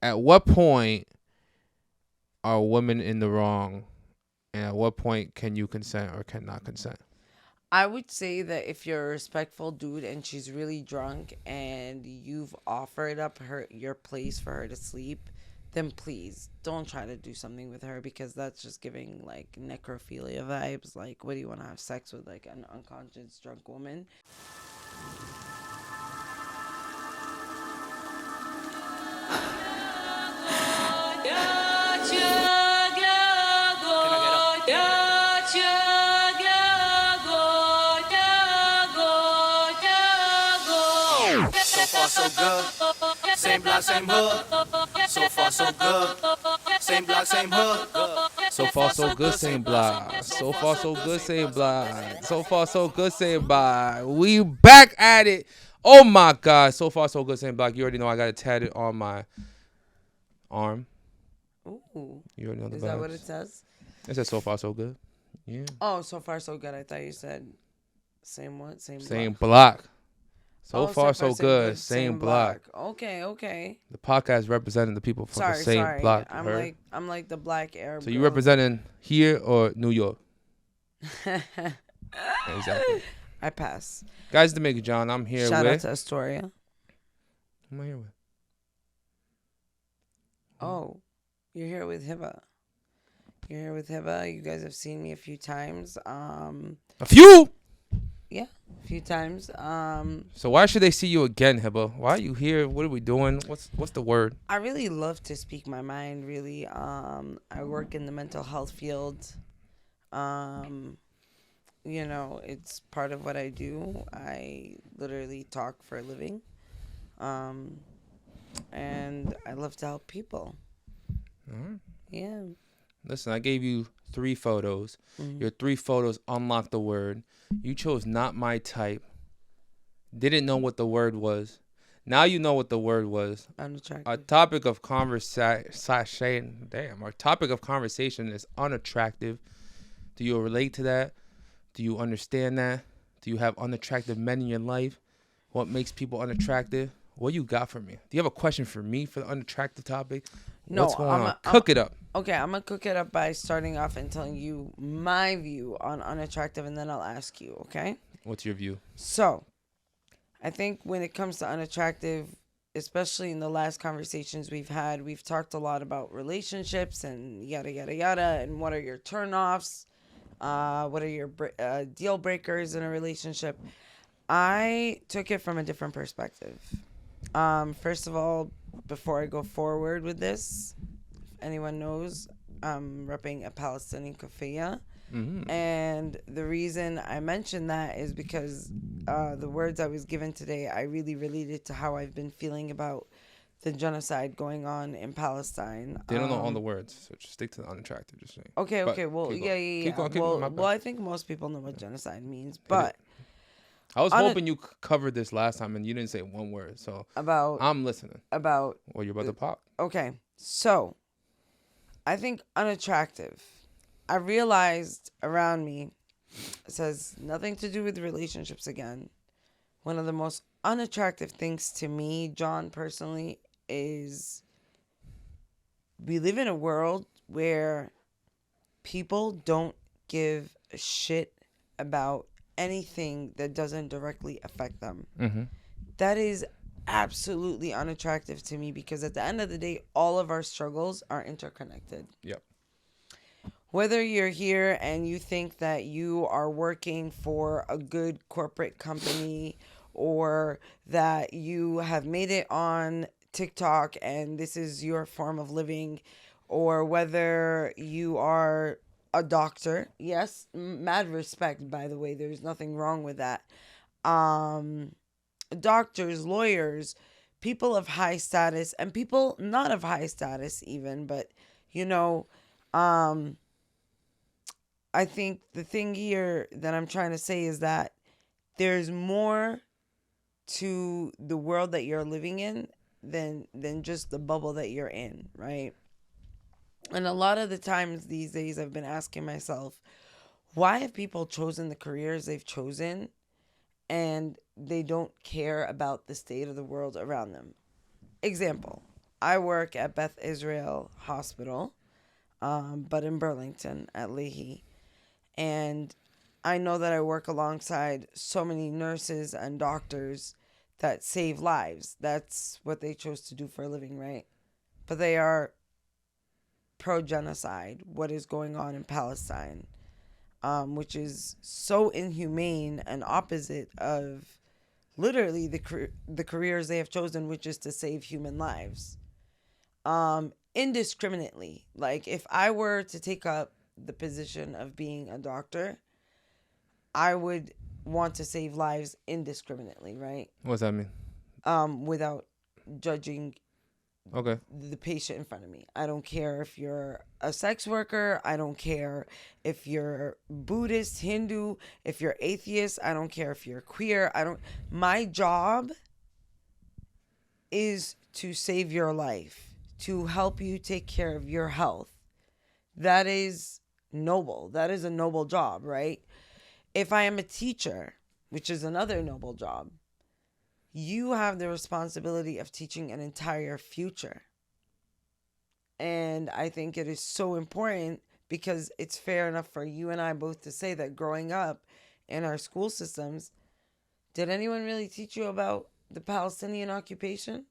at what point are women in the wrong, and at what point can you consent or cannot consent? I would say that if you're a respectful dude and she's really drunk and you've offered up your place for her to sleep, then please don't try to do something with her, because that's just giving like necrophilia vibes. Like, what do you want to have sex with, like an unconscious drunk woman? So far so good. Same block, same hood. So far so good. Same block, same hood. So far, so good, same block. So far, so good, same block. So far, so good, same block. We back at it. Oh my God. So far, so good, same block. You already know I got it tatted on my arm. Ooh. You already know the Is vibes. that what it says? It says so far, so good. Yeah. Oh, so far so good. I thought you said same what? Same block. So Oh, far, so good. Same block. Okay. The podcast representing the people from the same block. I'm like the black Arab. So you representing here or New York? Exactly. I pass. Guys, to make Jonn, I'm here Shout out with. to Astoria. Who am I here with? Oh, you're here with Hiba. You guys have seen me a few times. A few. Yeah, a few times. So why should they see you again, Hiba? Why are you here? What are we doing? What's the word? I really love to speak my mind. Really, I work in the mental health field. You know, it's part of what I do. I literally talk for a living. And I love to help people. Mm-hmm. Yeah. Listen, I gave you 3 photos. Mm-hmm. Your 3 photos unlocked the word. You chose not my type. Didn't know what the word was. Now you know what the word was. Unattractive. Our topic of conversation. Damn. Our topic of conversation is unattractive. Do you relate to that? Do you understand that? Do you have unattractive men in your life? What makes people unattractive? What you got for me? Do you have a question for me for the unattractive topic? No, what's going on? Cook it up. Okay, I'm going to cook it up by starting off and telling you my view on unattractive, and then I'll ask you, okay? What's your view? So, I think when it comes to unattractive, especially in the last conversations we've had, we've talked a lot about relationships and yada, yada, yada, and what are your turnoffs, what are your deal breakers in a relationship. I took it from a different perspective. First of all, before I go forward with this, if anyone knows, I'm repping a Palestinian kafia. Mm-hmm. And the reason I mentioned that is because the words I was given today, I really related to how I've been feeling about the genocide going on in Palestine. They don't know all the words, so just stick to the unattractive. Just saying. Okay. But Well, yeah. Keep going, Well, I think most people know what genocide means, but I was hoping you covered this last time and you didn't say one word, so I'm listening. About what you're about to pop. Okay, so I think unattractive. I realized around me, it says nothing to do with relationships again. One of the most unattractive things to me, Jonn, personally, is we live in a world where people don't give a shit about anything that doesn't directly affect them. Mm-hmm. That is absolutely unattractive to me, because at the end of the day, all of our struggles are interconnected. Yep. Whether you're here and you think that you are working for a good corporate company, or that you have made it on TikTok and this is your form of living, or whether you are a doctor. Yes, mad respect, by the way. There's nothing wrong with that. Doctors, lawyers, people of high status, and people not of high status even, but, you know, I think the thing here that I'm trying to say is that there's more to the world that you're living in than just the bubble that you're in, right? And a lot of the times these days I've been asking myself, why have people chosen the careers they've chosen and they don't care about the state of the world around them? Example, I work at Beth Israel Hospital, but in Burlington at Leahy. And I know that I work alongside so many nurses and doctors that save lives. That's what they chose to do for a living, right? But they are pro-genocide, what is going on in Palestine, which is so inhumane and opposite of literally the careers they have chosen, which is to save human lives. Indiscriminately. Like, if I were to take up the position of being a doctor, I would want to save lives indiscriminately, right? What does that mean? Without judging Okay. the patient in front of me. I don't care if you're a sex worker. I don't care if you're Buddhist, Hindu, if you're atheist. I don't care if you're queer. My job is to save your life, to help you take care of your health. That is noble. That is a noble job, right? If I am a teacher, which is another noble job, you have the responsibility of teaching an entire future. And I think it is so important, because it's fair enough for you and I both to say that growing up in our school systems, did anyone really teach you about the Palestinian occupation?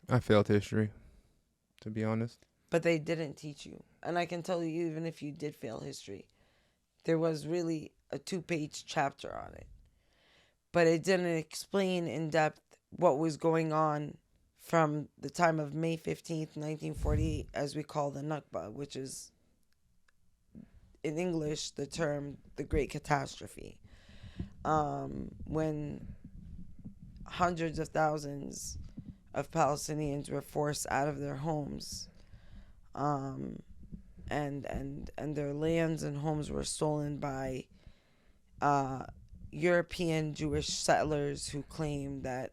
I failed history, to be honest. But they didn't teach you. And I can tell you, even if you did fail history, there was really a 2-page chapter on it. But it didn't explain in depth what was going on from the time of May 15th, 1948, as we call the Nakba, which is, in English, the term the Great Catastrophe. When hundreds of thousands of Palestinians were forced out of their homes, and their lands and homes were stolen by European Jewish settlers who claimed that,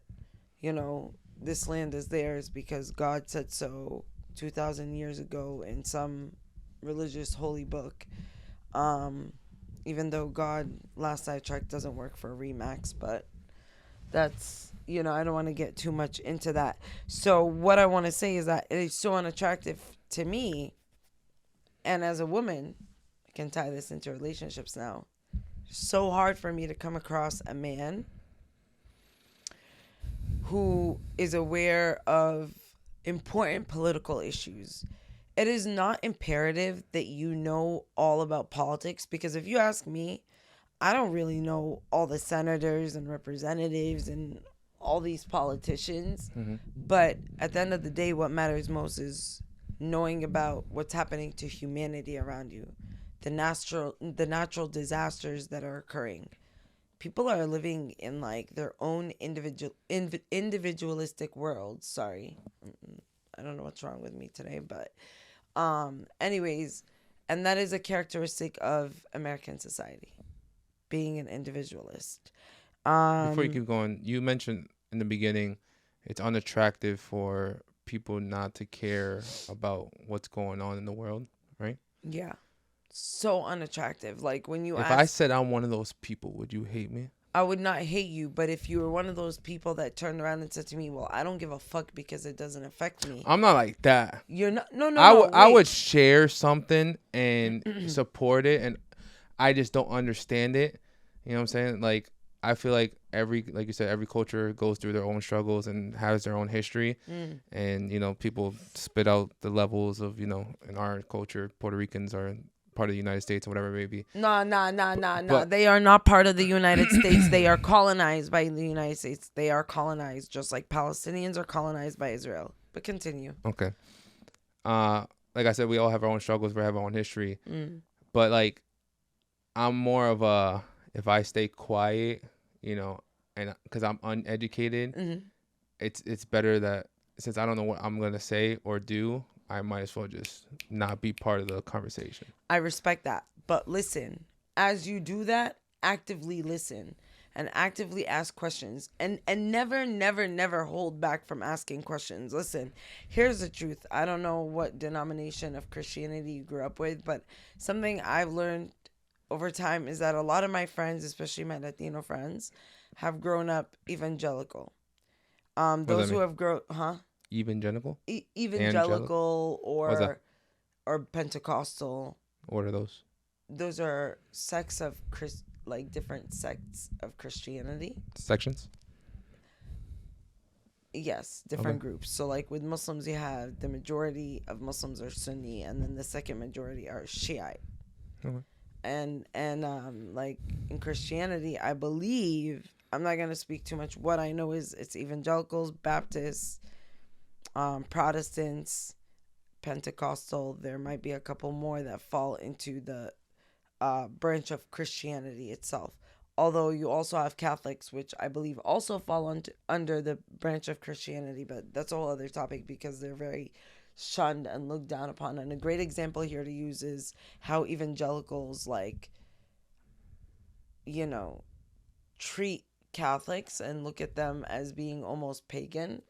this land is theirs because God said so 2,000 years ago in some religious holy book. Even though God, last I checked, doesn't work for Remax, but that's, I don't want to get too much into that. So what I want to say is that it is so unattractive to me, and as a woman, I can tie this into relationships now. So hard for me to come across a man who is aware of important political issues. It is not imperative that you know all about politics, because if you ask me, I don't really know all the senators and representatives and all these politicians. Mm-hmm. But at the end of the day, what matters most is knowing about what's happening to humanity around you, the natural disasters that are occurring. People are living in like their own individualistic world. Sorry, I don't know what's wrong with me today, but anyways, and that is a characteristic of American society, being an individualist. Before you keep going, you mentioned in the beginning it's unattractive for people not to care about what's going on in the world, right? Yeah. So unattractive. Like when you If I said I'm one of those people, would you hate me? I would not hate you, but if you were one of those people that turned around and said to me, well, I don't give a fuck because it doesn't affect me. I'm not like that. You're not. No. I would share something and support it, and I just don't understand it. You know what I'm saying? Like, I feel like like you said, every culture goes through their own struggles and has their own history. And, people spit out the levels of, in our culture, Puerto Ricans are part of the United States or whatever it may be. No. They are not part of the United States. They are colonized by the United States. They are colonized just like Palestinians are colonized by Israel. But continue. Okay. Like I said, we all have our own struggles. We have our own history. But like, I'm more of a, if I stay quiet, and because I'm uneducated, it's better that since I don't know what I'm going to say or do, I might as well just not be part of the conversation. I respect that. But listen, as you do that, actively listen and actively ask questions, and never hold back from asking questions. Listen, here's the truth. I don't know what denomination of Christianity you grew up with, but something I've learned over time is that a lot of my friends, especially my Latino friends, have grown up evangelical. Those who have grown, Evangelical? Evangelical What's that? or Pentecostal. What are those? Those are sects of like different sects of Christianity. Sections? Yes, different groups. So like with Muslims, you have the majority of Muslims are Sunni, and then the second majority are Shiite. Okay. And like in Christianity, I believe, I'm not gonna speak too much. What I know is it's evangelicals, Baptists, Protestants, Pentecostal. There might be a couple more that fall into the branch of Christianity itself. Although you also have Catholics, which I believe also fall under the branch of Christianity, but that's a whole other topic because they're very shunned and looked down upon. And a great example here to use is how evangelicals, like, you know, treat Catholics and look at them as being almost pagan.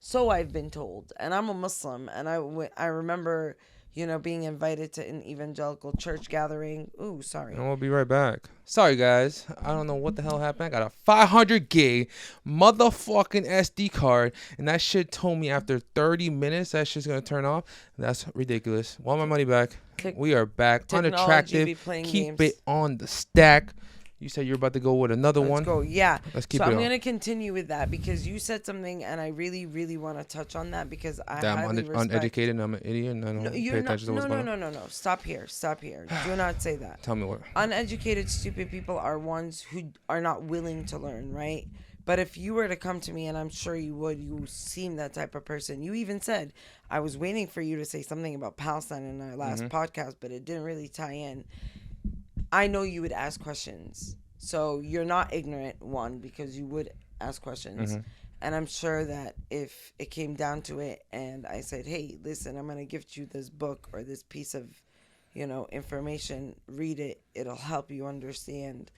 So I've been told. And I'm a Muslim, and I remember, you know, being invited to an evangelical church gathering. Ooh, sorry. And we'll be right back. Sorry, guys. I don't know what the hell happened. I got a 500 gig motherfucking SD card, and that shit told me after 30 minutes that shit's going to turn off. That's ridiculous. Want my money back. We are back. Unattractive. Keep games. It on the stack. You said you're about to go with another one. Let's go. Yeah. Let's keep so it I'm on. going to continue with that because you said something, and I really, really want to touch on that because I'm uneducated and I'm an idiot and I don't pay attention to what's going on. No. Stop here. Do not say that. Tell me what. Uneducated, stupid people are ones who are not willing to learn, right? But if you were to come to me, and I'm sure you would, you seem that type of person. You even said, I was waiting for you to say something about Palestine in our last podcast, but it didn't really tie in. I know you would ask questions. So you're not ignorant, one, because you would ask questions. And I'm sure that if it came down to it and I said, hey, listen, I'm going to gift you this book or this piece of, you know, information, read it. It'll help you understand.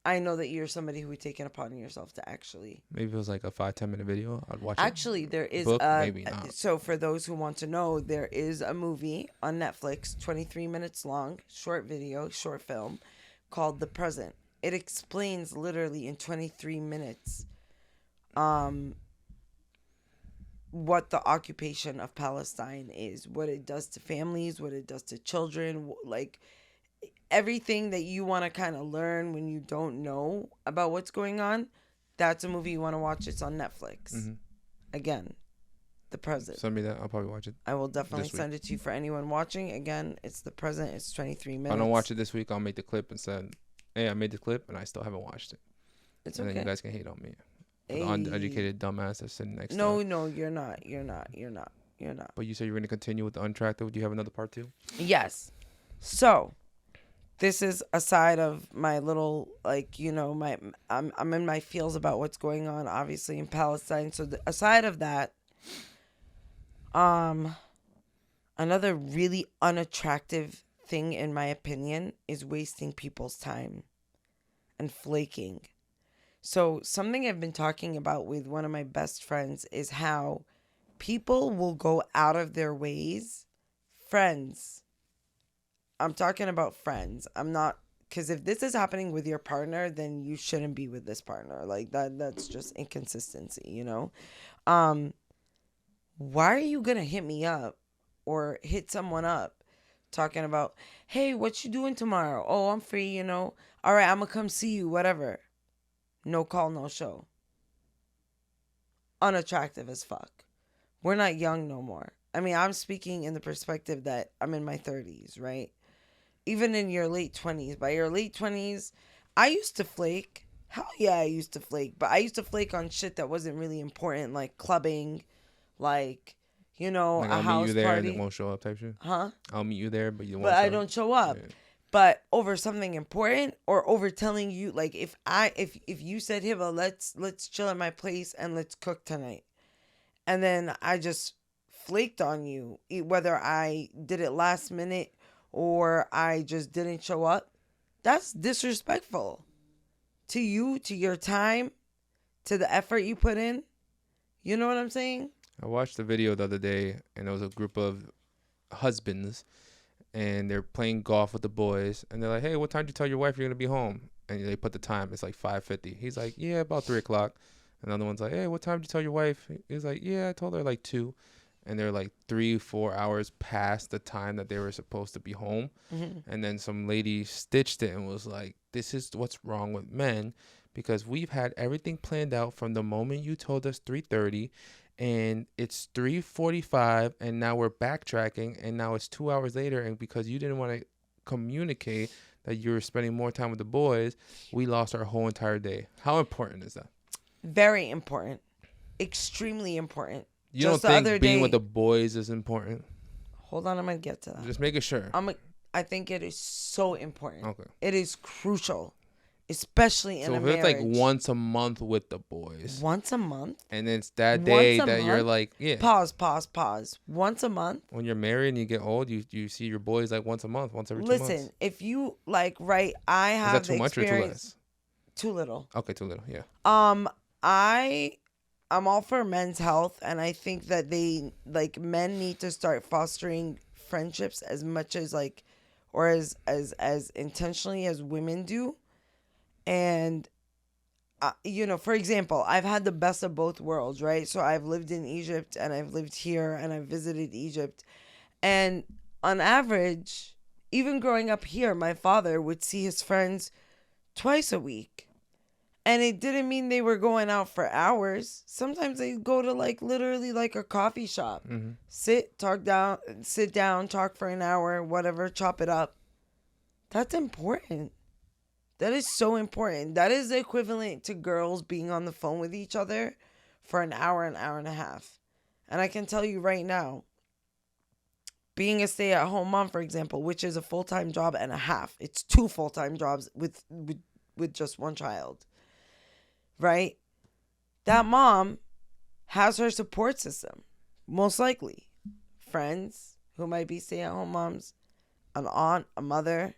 I know that you're somebody who would take it upon yourself to actually. Maybe if it was like a 5-10 minute video, I'd watch it. Actually, there is book, maybe not. So for those who want to know, there is a movie on Netflix, 23 minutes long, short video, short film, called The Present. It explains literally in 23 minutes what the occupation of Palestine is, what it does to families, what it does to children, like everything that you want to kind of learn when you don't know about what's going on. That's a movie you want to watch. It's on Netflix. Again, The Present. Send me that. I'll probably watch it. I will definitely send it to you for anyone watching. Again, it's The Present. It's 23 minutes. If I don't watch it this week, I'll make the clip and send, hey, I made the clip and I still haven't watched it. It's and okay. then you guys can hate on me. The uneducated dumbass that's sitting next to No, me. no, you're not. You're not. But you said you're going to continue with the unattractive. Do you have another part two? Yes. So, this is a side of my little, like, you know, I'm in my feels about what's going on, obviously, in Palestine. So, aside of that, another really unattractive thing, in my opinion, is wasting people's time and flaking. So something I've been talking about with one of my best friends is how people will go out of their ways. Friends. I'm talking about friends. I'm not, because if this is happening with your partner, then you shouldn't be with this partner. Like that's just inconsistency, you know? Why are you going to hit me up or hit someone up talking about, hey, what you doing tomorrow? Oh, I'm free, you know? All right, I'm going to come see you, whatever. No call, no show. Unattractive as fuck. We're not young no more. I mean, I'm speaking in the perspective that I'm in my 30s, right? Even in your late 20s. By your late 20s, I used to flake. Hell yeah, I used to flake. But I used to flake on shit that wasn't really important, like clubbing, like, you know, like a house party. I'll meet you there and it won't show up type shit? Huh? I'll meet you there, but you won't show up. But I don't show up. Yeah. But over something important or over telling you, like, if you said, Hiba, let's chill at my place and let's cook tonight. And then I just flaked on you, whether I did it last minute or I just didn't show up. That's disrespectful to you, to your time, to the effort you put in. You know what I'm saying? I watched the video the other day and it was a group of husbands. And they're playing golf with the boys. And they're like, hey, what time did you tell your wife you're going to be home? And they put the time. It's like 5:50. He's like, yeah, about 3 o'clock. Another one's like, hey, what time did you tell your wife? He's like, yeah, I told her like 2. And they're like 3-4 hours past the time that they were supposed to be home. And then some lady stitched it and was like, this is what's wrong with men, because we've had everything planned out from the moment you told us 3:30, and it's 3:45, and now we're backtracking, and now it's 2 hours later, and because you didn't want to communicate that you were spending more time with the boys, we lost our whole entire day. How important is that? Very important. Extremely important. You don't think being with the boys is important? Hold on, I'm going to get to that. Just making sure. I think it is so important. Okay. It is crucial, especially in a marriage. So if it's like once a month with the boys. Once a month? And it's that day that you're like, yeah. Pause. Once a month? When you're married and you get old, you see your boys like once a month, once every 2 months. Listen, if you like, right, I have Is that too much or too less? Too little. Okay, too little, yeah. I'm all for men's health, and I think that men need to start fostering friendships as much as or as intentionally as women do. And for example, I've had the best of both worlds, right? So I've lived in Egypt and I've lived here and I've visited Egypt, and on average, even growing up here, my father would see his friends twice a week. And it didn't mean they were going out for hours. Sometimes they'd go to literally a coffee shop. Mm-hmm. Sit down, talk for an hour, whatever, chop it up. That's important. That is so important. That is the equivalent to girls being on the phone with each other for an hour and a half. And I can tell you right now, being a stay-at-home mom, for example, which is a full-time job and a half. It's 2 full-time jobs with just one child. Right? That mom has her support system, most likely. Friends who might be stay-at-home moms, an aunt, a mother,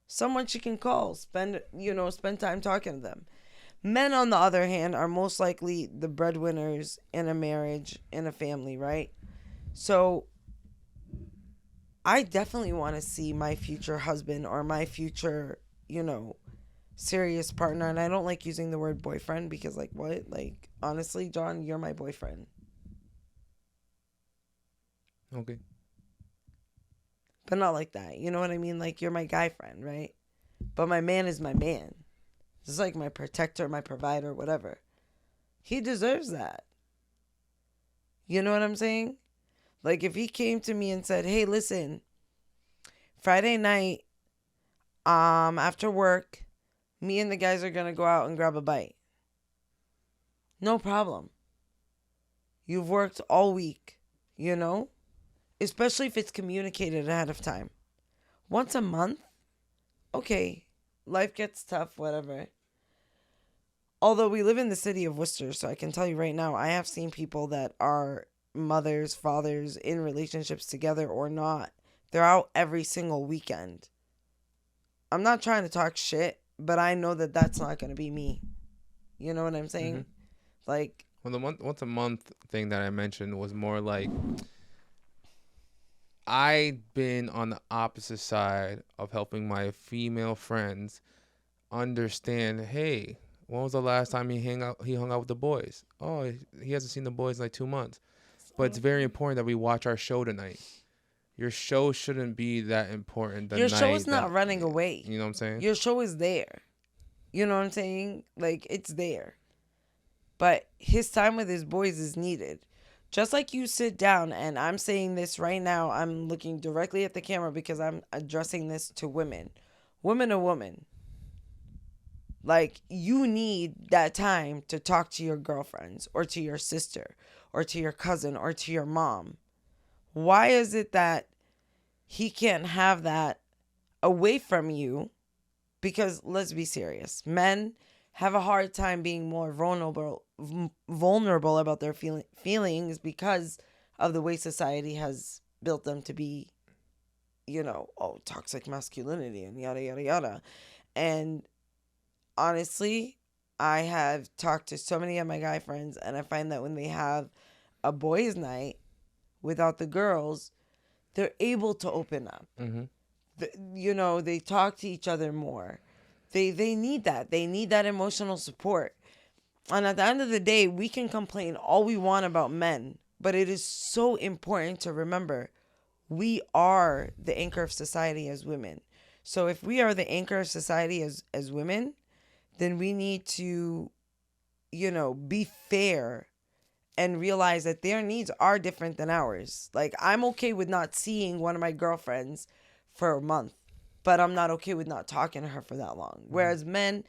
someone she can call, spend time talking to them. Men, on the other hand, are most likely the breadwinners in a marriage, in a family, right? So I definitely want to see my future husband or my future, serious partner, and I don't like using the word boyfriend because what? Honestly, Jonn, you're my boyfriend. Okay. But not like that. You know what I mean? You're my guy friend, right? But my man is my man. This is my protector, my provider, whatever. He deserves that. You know what I'm saying? If he came to me and said, hey, listen, Friday night, after work, me and the guys are going to go out and grab a bite. No problem. You've worked all week, especially if it's communicated ahead of time. Once a month? Okay, life gets tough, whatever. Although we live in the city of Worcester, so I can tell you right now, I have seen people that are mothers, fathers, in relationships together or not. They're out every single weekend. I'm not trying to talk shit, but I know that that's not going to be me. You know what I'm saying? Well, the once a month thing that I mentioned was more I've been on the opposite side of helping my female friends understand, hey, when was the last time he hung out with the boys? Oh, he hasn't seen the boys in 2 months. But it's very important that we watch our show tonight. Your show shouldn't be that important. Your show is not running away. You know what I'm saying? Your show is there. You know what I'm saying? It's there. But his time with his boys is needed. Just like you sit down, and I'm saying this right now, I'm looking directly at the camera because I'm addressing this to women. Woman to woman. You need that time to talk to your girlfriends or to your sister or to your cousin or to your mom. Why is it that he can't have that away from you? Because let's be serious. Men have a hard time being more vulnerable about their feelings because of the way society has built them to be, toxic masculinity and yada, yada, yada. And honestly, I have talked to so many of my guy friends, and I find that when they have a boys' night without the girls, they're able to open up. Mm-hmm. They talk to each other more. They need that. They need that emotional support. And at the end of the day, we can complain all we want about men, but it is so important to remember we are the anchor of society as women. So if we are the anchor of society as women, then we need to, be fair and realize that their needs are different than ours. Like, I'm okay with not seeing one of my girlfriends for a month, but I'm not okay with not talking to her for that long. Whereas men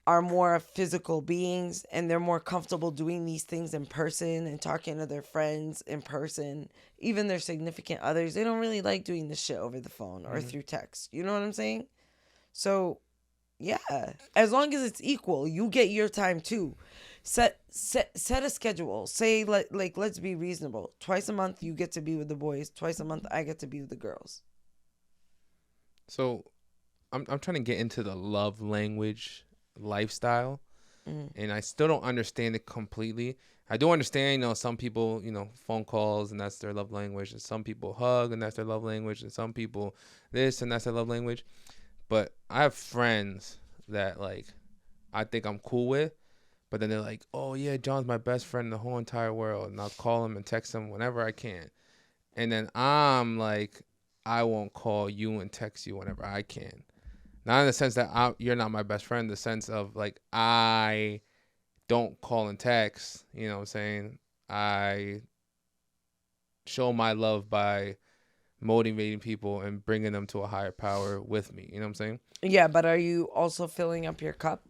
are more physical beings and they're more comfortable doing these things in person and talking to their friends in person, even their significant others. They don't really like doing this shit over the phone or through text. You know what I'm saying? So, yeah, as long as it's equal, you get your time too. Set a schedule. Say like let's be reasonable. Twice a month you get to be with the boys. Twice a month I get to be with the girls. So, I'm trying to get into the love language lifestyle, and I still don't understand it completely. I do understand, some people, phone calls and that's their love language, and some people hug and that's their love language, and some people this and that's their love language. But I have friends that like I think I'm cool with, but then they're like, "Oh yeah, John's my best friend in the whole entire world," and I'll call him and text him whenever I can. And then I'm like, I won't call you and text you whenever I can. Not in the sense that you're not my best friend, the sense of like I don't call and text, you know what I'm saying? I show my love by motivating people and bringing them to a higher power with me, you know what I'm saying? Yeah, but are you also filling up your cup?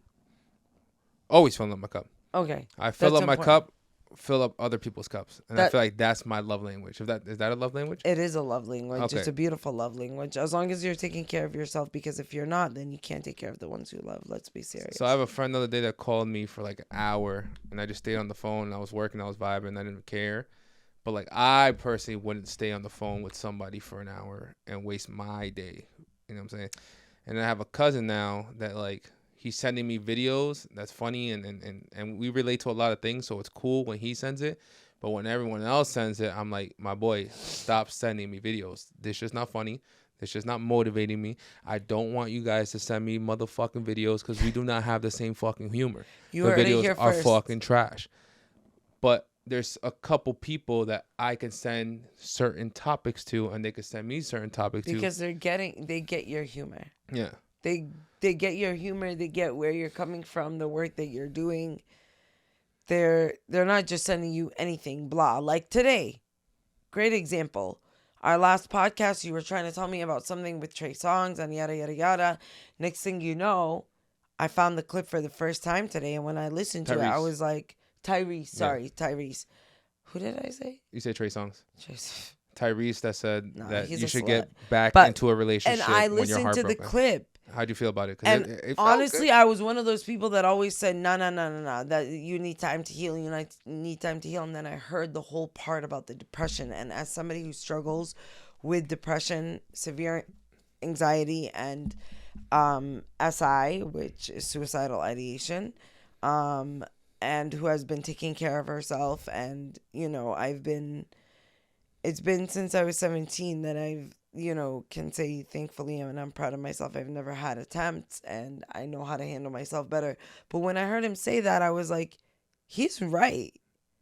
Always filling up my cup. Okay. I fill That's up my important. cup, fill up other people's cups. And I feel like that's my love language. Is that a love language? It is a love language. Okay. It's a beautiful love language. As long as you're taking care of yourself, because if you're not, then you can't take care of the ones you love. Let's be serious. So I have a friend the other day that called me for like an hour, and I just stayed on the phone, and I was working, I was vibing, I didn't care. But like I personally wouldn't stay on the phone with somebody for an hour and waste my day. You know what I'm saying? And I have a cousin now that like he's sending me videos that's funny, and we relate to a lot of things, so it's cool when he sends it. But when everyone else sends it, I'm like, my boy, stop sending me videos. This shit's not funny. This shit's not motivating me. I don't want you guys to send me motherfucking videos because we do not have the same fucking humor. You The heard it videos here are first. fucking trash. But there's a couple people that I can send certain topics to, and they can send me certain topics to. Because they get your humor. Yeah. They get your humor. They get where you're coming from, the work that you're doing. They're not just sending you anything, blah. Like today, great example. Our last podcast, you were trying to tell me about something with Trey Songz and yada, yada, yada. Next thing you know, I found the clip for the first time today. And when I listened to it, I was like, Tyrese. Who did I say? You say Trey Songz. Trace. Tyrese that said that he's you a should slut. get back But- into a relationship And I when you're listened to the heartbroken. clip. How'd you feel about it? 'Cause And it felt honestly, good. I was one of those people that always said, no, that you need time to heal. You need time to heal. And then I heard the whole part about the depression. And as somebody who struggles with depression, severe anxiety, and SI, which is suicidal ideation, and who has been taking care of herself. And, it's been since I was 17 that I've, can say thankfully, and I'm proud of myself, I've never had attempts and I know how to handle myself better. But when I heard him say that, I was like, he's right.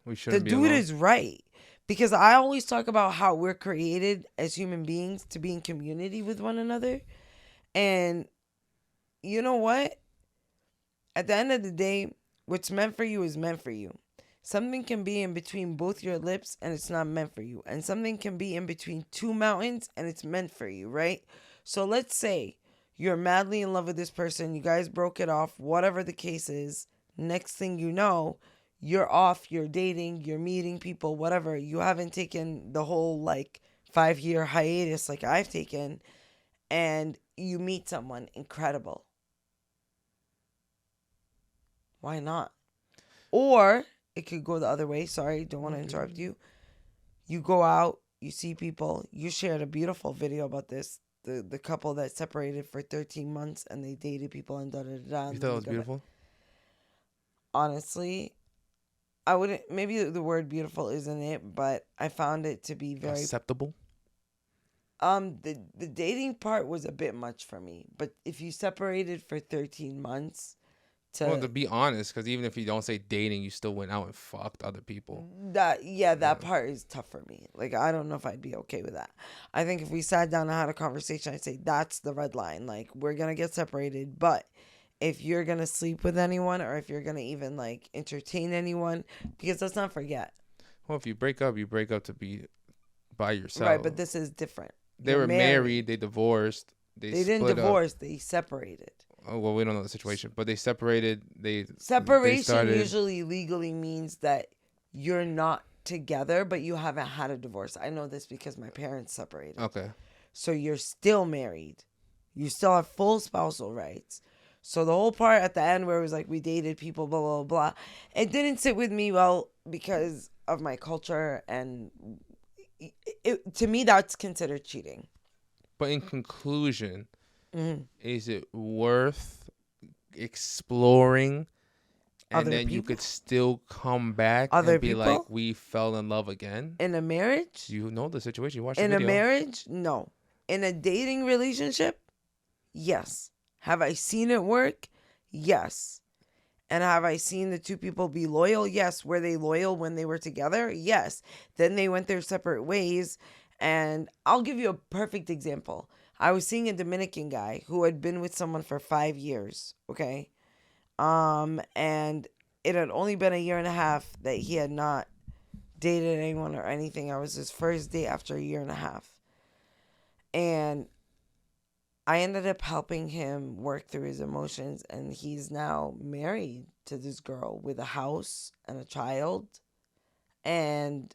We shouldn't The be dude alone. is right. Because I always talk about how we're created as human beings to be in community with one another. And you know what? At the end of the day, what's meant for you is meant for you. Something can be in between both your lips and it's not meant for you. And something can be in between two mountains and it's meant for you, right? So let's say you're madly in love with this person. You guys broke it off, whatever the case is. Next thing you know, you're off, you're dating, you're meeting people, whatever. You haven't taken the whole 5-year hiatus like I've taken. And you meet someone incredible. Why not? Or it could go the other way. Sorry, don't want to interrupt you. You go out, you see people. You shared a beautiful video about this. The couple that separated for 13 months and they dated people and da-da-da-da. You thought it was beautiful? Honestly, I wouldn't, maybe the word beautiful isn't it, but I found it to be very Acceptable? the dating part was a bit much for me. But if you separated for 13 months, to be honest, because even if you don't say dating, you still went out and fucked other people. That part is tough for me. Like, I don't know if I'd be okay with that. I think if we sat down and had a conversation, I'd say that's the red line. Like, we're gonna get separated, but if you're gonna sleep with anyone, or if you're gonna even like entertain anyone, because let's not forget. Well, if you break up to be by yourself. Right, but this is different. They were married, they divorced, they didn't divorce, they separated. Oh, well, we don't know the situation, but they separated. Separation usually legally means that you're not together, but you haven't had a divorce. I know this because my parents separated. Okay. So you're still married. You still have full spousal rights. So the whole part at the end where it was like we dated people, blah, blah, blah, it didn't sit with me well because of my culture. And to me, that's considered cheating. But in conclusion, is it worth exploring and other then people? You could still come back other and be people? like, we fell in love again? In a marriage? You know the situation. You watched the video. In a marriage? No. In a dating relationship? Yes. Have I seen it work? Yes. And have I seen the two people be loyal? Yes. Were they loyal when they were together? Yes. Then they went their separate ways. And I'll give you a perfect example. I was seeing a Dominican guy who had been with someone for 5 years. Okay. And it had only been 1.5 years that he had not dated anyone or anything. I was his first date after 1.5 years. And I ended up helping him work through his emotions, and he's now married to this girl with a house and a child. And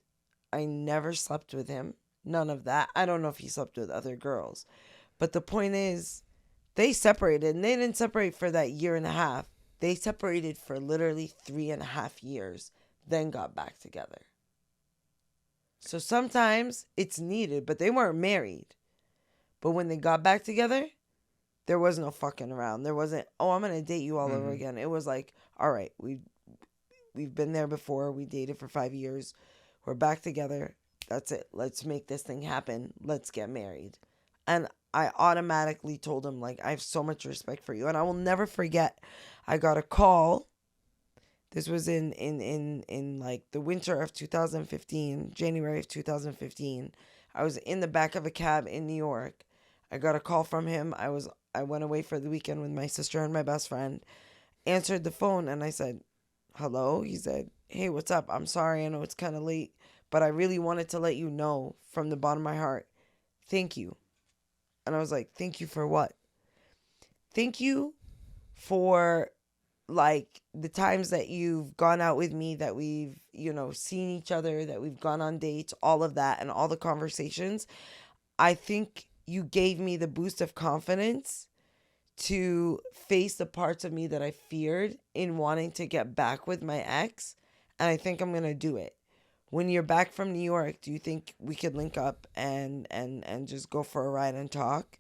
I never slept with him. None of that. I don't know if he slept with other girls. But the point is, they separated, and they didn't separate for that 1.5 years. They separated for literally 3.5 years, then got back together. So sometimes it's needed, but they weren't married. But when they got back together, there was no fucking around. There wasn't, oh, I'm going to date you all over again. It was like, all right, we've been there before. We dated for 5 years. We're back together. That's it. Let's make this thing happen. Let's get married. And I automatically told him, like, I have so much respect for you. And I will never forget, I got a call. This was in like the winter of 2015, January of 2015. I was in the back of a cab in New York. I got a call from him. I went away for the weekend with my sister and my best friend. Answered the phone and I said, hello? He said, hey, what's up? I'm sorry. I know it's kind of late, but I really wanted to let you know from the bottom of my heart, thank you. And I was like, thank you for what? Thank you for, like, the times that you've gone out with me, that we've, seen each other, that we've gone on dates, all of that, and all the conversations. I think you gave me the boost of confidence to face the parts of me that I feared in wanting to get back with my ex. And I think I'm going to do it. When you're back from New York, do you think we could link up and just go for a ride and talk?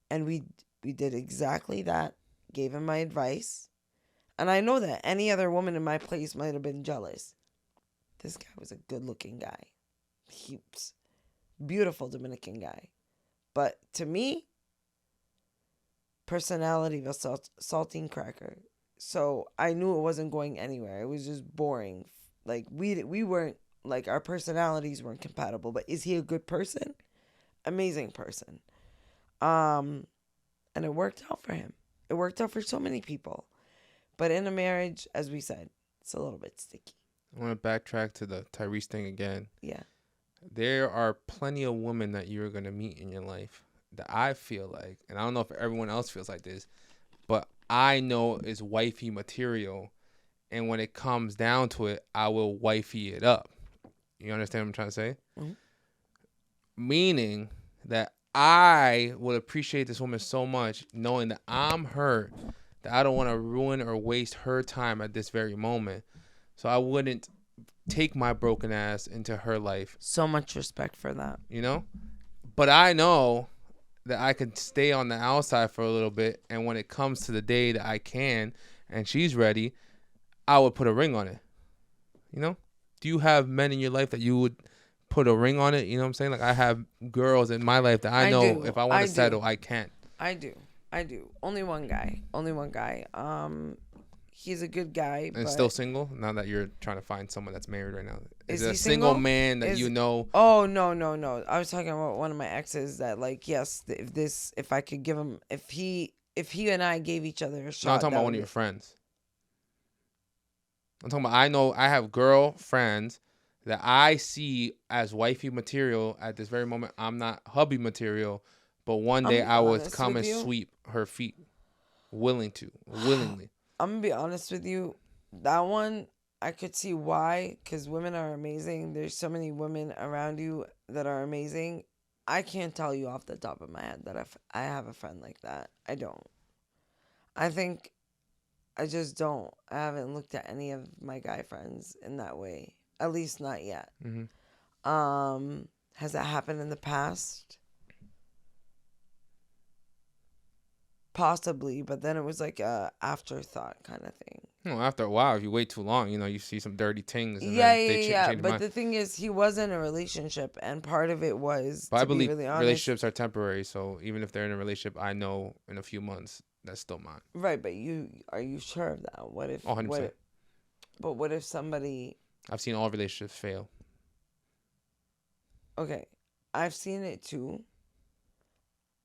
And we did exactly that. Gave him my advice. And I know that any other woman in my place might have been jealous. This guy was a good-looking guy. He was a beautiful Dominican guy. But to me, personality was saltine cracker. So I knew it wasn't going anywhere. It was just boring. Like, we weren't, like, our personalities weren't compatible. But is he a good person? Amazing person. And it worked out for him. It worked out for so many people. But in a marriage, as we said, it's a little bit sticky. I want to backtrack to the Tyrese thing again. Yeah. There are plenty of women that you're going to meet in your life that I feel like, and I don't know if everyone else feels like this, but I know is wifey material. And when it comes down to it, I will wifey it up. You understand what I'm trying to say? Mm-hmm. Meaning that I would appreciate this woman so much knowing that I'm hurt, that I don't want to ruin or waste her time at this very moment. So I wouldn't take my broken ass into her life. So much respect for that. But I know that I can stay on the outside for a little bit. And when it comes to the day that I can and she's ready, I would put a ring on it. Do you have men in your life that you would put a ring on it? You know what I'm saying? Like, I have girls in my life that I know if I want to settle, I can't. I do. Only one guy. He's a good guy. And but still single now that you're trying to find someone that's married right now. Is it he a single single? man that you know? Oh, no. I was talking about one of my exes that, like, yes, if I could give him, if he and I gave each other a shot. No, I'm talking about one of your friends. I'm talking about, I know I have girlfriends that I see as wifey material at this very moment. I'm not hubby material, but one day I would come and sweep her feet willingly. I'm going to be honest with you. That one, I could see why, because women are amazing. There's so many women around you that are amazing. I can't tell you off the top of my head that I have a friend like that. I don't. I just don't. I haven't looked at any of my guy friends in that way. At least not yet. Mm-hmm. Has that happened in the past? Possibly, but then it was like a afterthought kind of thing. No, after a while, if you wait too long, you see some dirty things. And Yeah. change But the thing is, he was in a relationship, and part of it was, but I believe be really honest, relationships are temporary. So even if they're in a relationship, I know in a few months that's still mine. Right, but are you sure of that? What if? 100%. But what if somebody? I've seen all relationships fail. Okay, I've seen it too.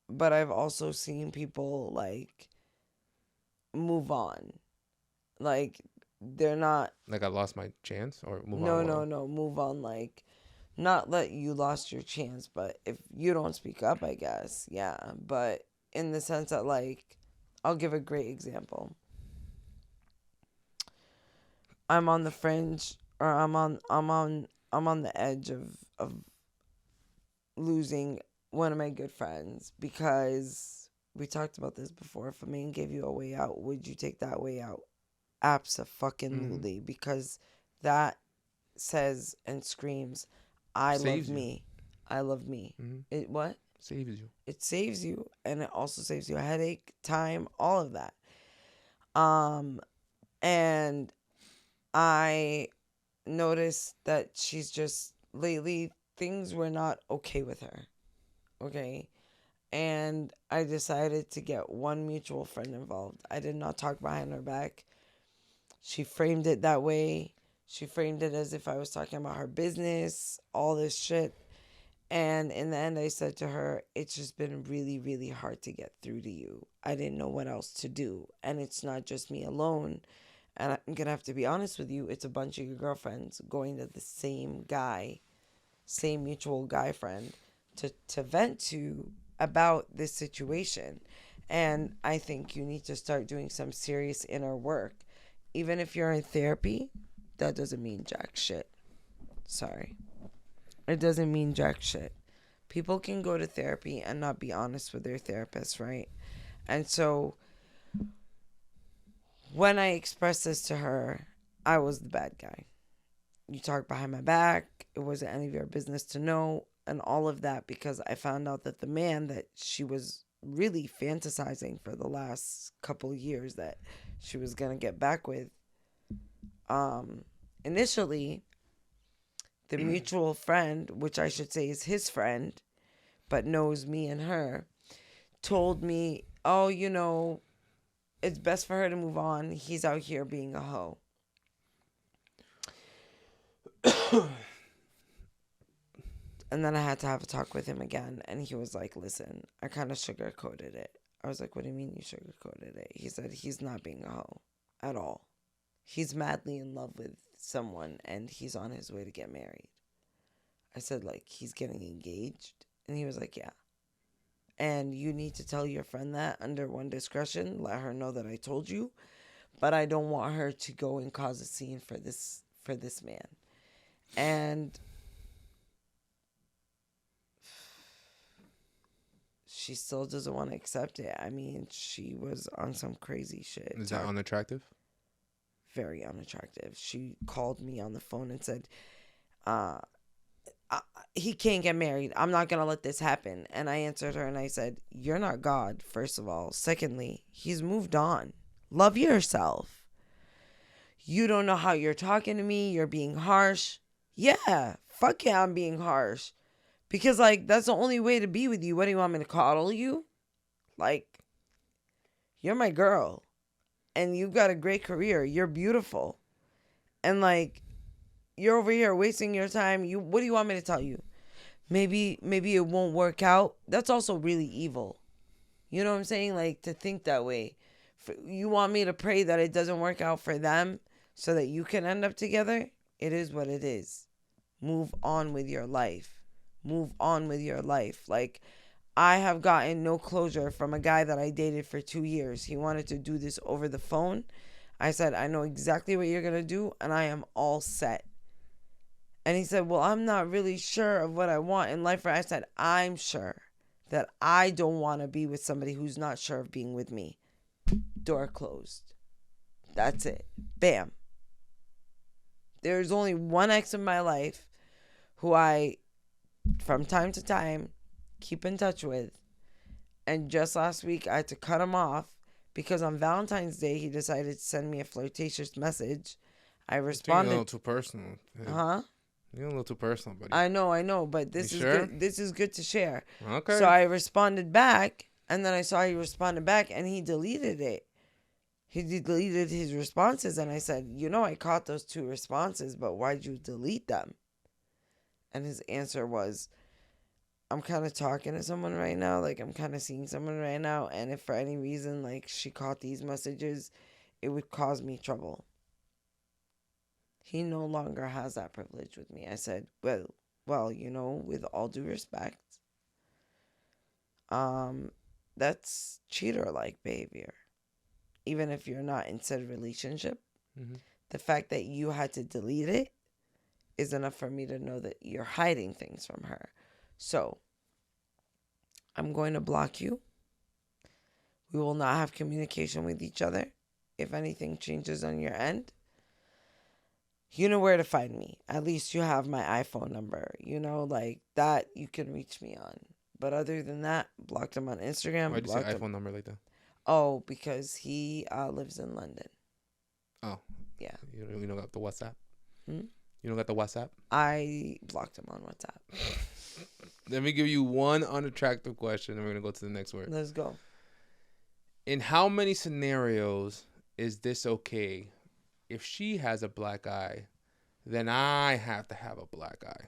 But I've also seen people, like, move on. Like, they're not... Like, I lost my chance? Or move on? No. Move on, like, not that you lost your chance, but if you don't speak up, I guess, yeah. But in the sense that, like, I'll give a great example. I'm on the fringe, or I'm on the edge of losing one of my good friends, because we talked about this before. If a man gave you a way out, would you take that way out? Abso-fucking-lutely. Because that says and screams, I love me. Mm-hmm. It what? Saves you. It saves you, and it also saves you a headache, time, all of that. And I noticed that she's just, lately, things were not okay with her. Okay, and I decided to get one mutual friend involved. I did not talk behind her back. She framed it that way. She framed it as if I was talking about her business, all this shit. And in the end, I said to her, it's just been really, really hard to get through to you. I didn't know what else to do. And it's not just me alone. And I'm going to have to be honest with you. It's a bunch of your girlfriends going to the same guy, same mutual guy friend, to vent to about this situation. And I think you need to start doing some serious inner work. Even if you're in therapy, that doesn't mean jack shit. Sorry. It doesn't mean jack shit. People can go to therapy and not be honest with their therapist, right? And so when I expressed this to her, I was the bad guy. You talk behind my back. It wasn't any of your business to know. And all of that, because I found out that the man that she was really fantasizing for the last couple of years that she was going to get back with, initially, the mutual friend, which I should say is his friend, but knows me and her, told me, oh, it's best for her to move on. He's out here being a hoe. And then I had to have a talk with him again. And he was like, listen, I kind of sugarcoated it. I was like, what do you mean you sugarcoated it? He said, he's not being a hoe at all. He's madly in love with someone and he's on his way to get married. I said, like, he's getting engaged? And he was like, yeah. And you need to tell your friend that under one discretion. Let her know that I told you. But I don't want her to go and cause a scene for this man. And she still doesn't want to accept it. I mean, she was on some crazy shit. Is that unattractive? Very unattractive. She called me on the phone and said, he can't get married. I'm not going to let this happen. And I answered her and I said, you're not God, first of all. Secondly, he's moved on. Love yourself. You don't know how you're talking to me. You're being harsh. Yeah, fuck yeah, I'm being harsh. Because, like, that's the only way to be with you. What do you want me to coddle you? Like, you're my girl. and you've got a great career. You're beautiful. And like, you're over here wasting your time. What do you want me to tell you? Maybe it won't work out. That's also really evil. You know what I'm saying? Like, to think that way. You want me to pray that it doesn't work out for them so that you can end up together? It is what it is. Move on with your life. Move on with your life. Like, I have gotten no closure from a guy that I dated for 2 years. He wanted to do this over the phone. I said, I know exactly what you're going to do, and I am all set. And he said, well, I'm not really sure of what I want in life. I said, I'm sure that I don't want to be with somebody who's not sure of being with me. Door closed. That's it. Bam. There's only one ex in my life who I, from time to time, keep in touch with. And just last week, I had to cut him off because on Valentine's Day, he decided to send me a flirtatious message. I responded. You're a little too personal. Huh? You're a little too personal, buddy. I know, but this is sure? good. This is good to share. Okay. So I responded back, and then I saw he responded back, and he deleted it. He deleted his responses, and I said, I caught those 2 responses, but why'd you delete them? And his answer was, I'm kind of talking to someone right now, like I'm kind of seeing someone right now, and if for any reason, like, she caught these messages, it would cause me trouble. He no longer has that privilege with me. I said, well, with all due respect, that's cheater-like behavior. Even if you're not in said relationship, the fact that you had to delete it is enough for me to know that you're hiding things from her. So, I'm going to block you. We will not have communication with each other. If anything changes on your end, you know where to find me. At least you have my iPhone number. Like that you can reach me on. But other than that, blocked him on Instagram. Why'd you say iPhone number like that? Oh, because he lives in London. Oh. Yeah. You don't got the WhatsApp? You don't got the WhatsApp? I blocked him on WhatsApp. Let me give you one unattractive question, and we're going to go to the next word. Let's go. In how many scenarios is this okay? If she has a black eye, then I have to have a black eye.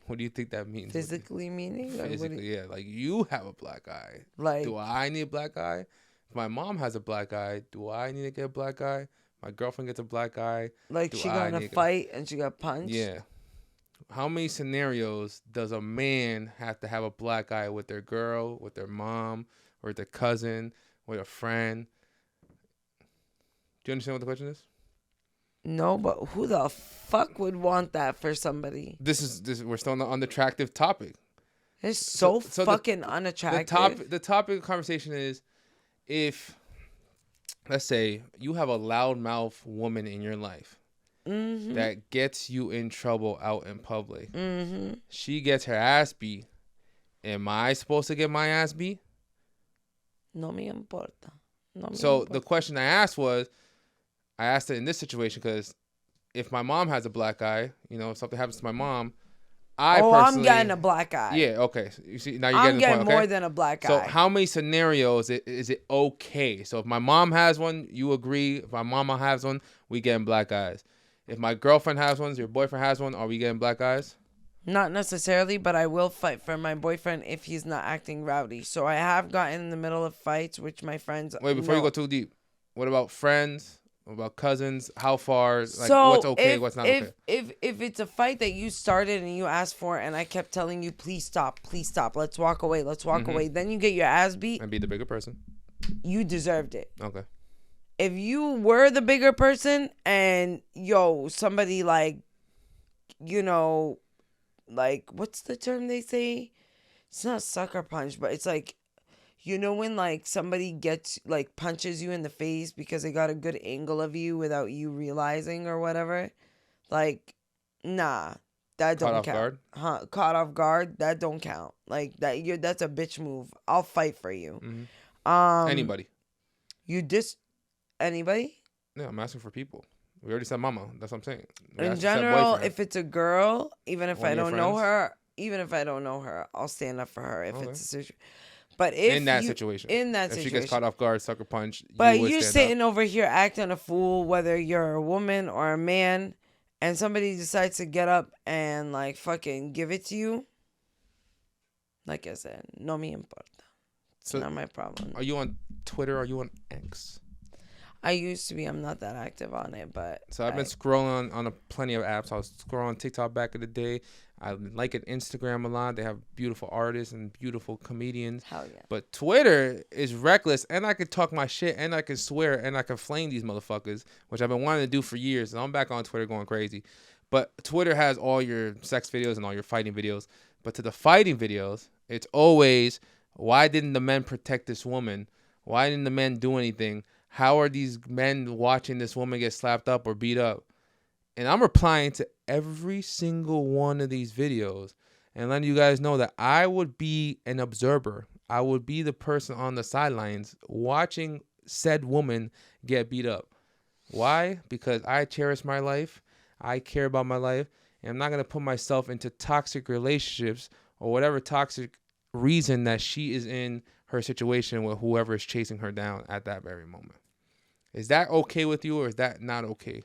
What do you think that means? Physically meaning? Physically, yeah. Like, you have a black eye. Like, do I need a black eye? If my mom has a black eye, do I need to get a black eye? My girlfriend gets a black eye. Like, she got in a fight and she got punched? Yeah. How many scenarios does a man have to have a black eye with their girl, with their mom, or their cousin, with a friend? Do you understand what the question is? No, but who the fuck would want that for somebody? This is we're still on the attractive topic. It's so fucking unattractive. The topic of conversation is, if, let's say, you have a loudmouth woman in your life that gets you in trouble out in public. She gets her ass beat. Am I supposed to get my ass beat? No me importa. The question I asked it in this situation because if my mom has a black eye, if something happens to my mom, I'm getting a black eye. Yeah, okay. So you see, now you're getting more than a black eye. So how many scenarios is it okay? So if my mom has one, you agree. If my mama has one, we getting black eyes. If my girlfriend has one, your boyfriend has one, are we getting black eyes? Not necessarily, but I will fight for my boyfriend if he's not acting rowdy. So I have gotten in the middle of fights, which my friends... Wait, before you go too deep, what about friends? What about cousins? How far? What's okay, what's not okay? If it's a fight that you started and you asked for, and I kept telling you, please stop, let's walk away, then you get your ass beat. And be the bigger person. You deserved it. Okay. If you were the bigger person and, somebody what's the term they say? It's not sucker punch, but it's like, when somebody gets punches you in the face because they got a good angle of you without you realizing or whatever. Nah, that don't count. Caught off guard, that don't count. That's a bitch move. I'll fight for you. Anybody. Anybody? Yeah, I'm asking for people. We already said mama. That's what I'm saying. In general, if it's a girl, even if I don't know her, I'll stand up for her if it's a situation. But if in that you, situation, in that if she situation, gets caught off guard, sucker punch, but you would you're stand sitting up. over here acting a fool, whether you're a woman or a man, and somebody decides to get up and like fucking give it to you. Like I said, no me importa. It's So, not my problem. are you on Twitter? Are you on X? I used to be. I'm not that active on it, but So I've been scrolling on plenty of apps. I was scrolling TikTok back in the day. I like it Instagram a lot. They have beautiful artists and beautiful comedians. Hell yeah. But Twitter is reckless, and I could talk my shit, and I can swear, and I can flame these motherfuckers, which I've been wanting to do for years. And I'm back on Twitter going crazy. But Twitter has all your sex videos and all your fighting videos. But to the fighting videos, it's always, why didn't the men protect this woman? Why didn't the men do anything? How are these men watching this woman get slapped up or beat up? And I'm replying to every single one of these videos and letting you guys know that I would be an observer. I would be the person on the sidelines watching said woman get beat up. Why? Because I cherish my life. I care about my life. And I'm not going to put myself into toxic relationships or whatever toxic reason that she is in her situation with whoever is chasing her down at that very moment. Is that okay with you, or is that not okay?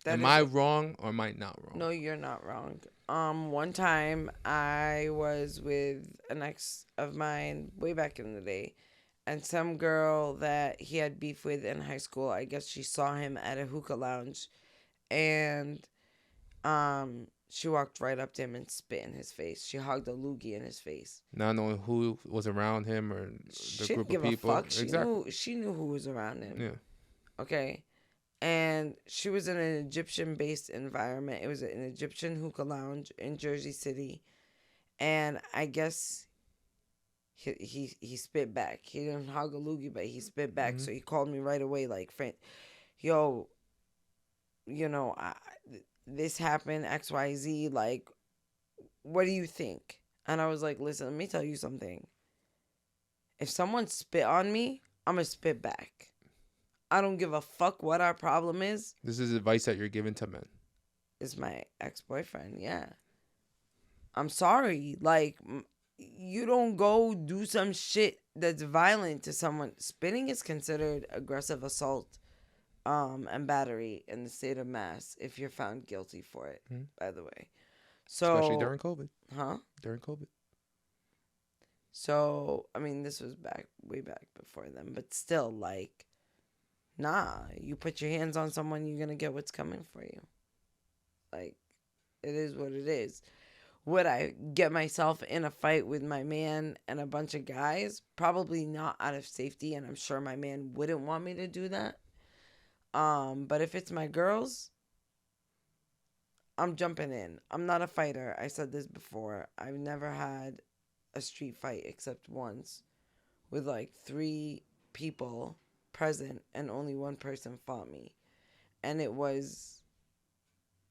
Am I wrong or am I not wrong? No, you're not wrong. One time I was with an ex of mine way back in the day, and some girl that he had beef with in high school, I guess she saw him at a hookah lounge, and she walked right up to him and spit in his face. She hogged a loogie in his face. Not knowing who was around him or the group of people. A fuck. She knew who was around him. Yeah. Okay. And she was in an Egyptian-based environment. It was an Egyptian hookah lounge in Jersey City. And I guess he spit back. He didn't hog a loogie, but he spit back. Mm-hmm. So he called me right away like, friend, yo, this happened, XYZ, like, what do you think? And I was like, listen, let me tell you something. If someone spit on me, I'm going to spit back. I don't give a fuck what our problem is. This is advice that you're giving to men. It's my ex-boyfriend, yeah. I'm sorry. Like, you don't go do some shit that's violent to someone. Spitting is considered aggressive assault and battery in the state of Mass if you're found guilty for it, by the way. So, especially during COVID. Huh? During COVID. So, I mean, this was way back before then. But still, like, nah, you put your hands on someone, you're going to get what's coming for you. Like, it is what it is. Would I get myself in a fight with my man and a bunch of guys? Probably not out of safety, and I'm sure my man wouldn't want me to do that. But if it's my girls, I'm jumping in. I'm not a fighter. I said this before. I've never had a street fight except once with like 3 people present and only one person fought me. And it was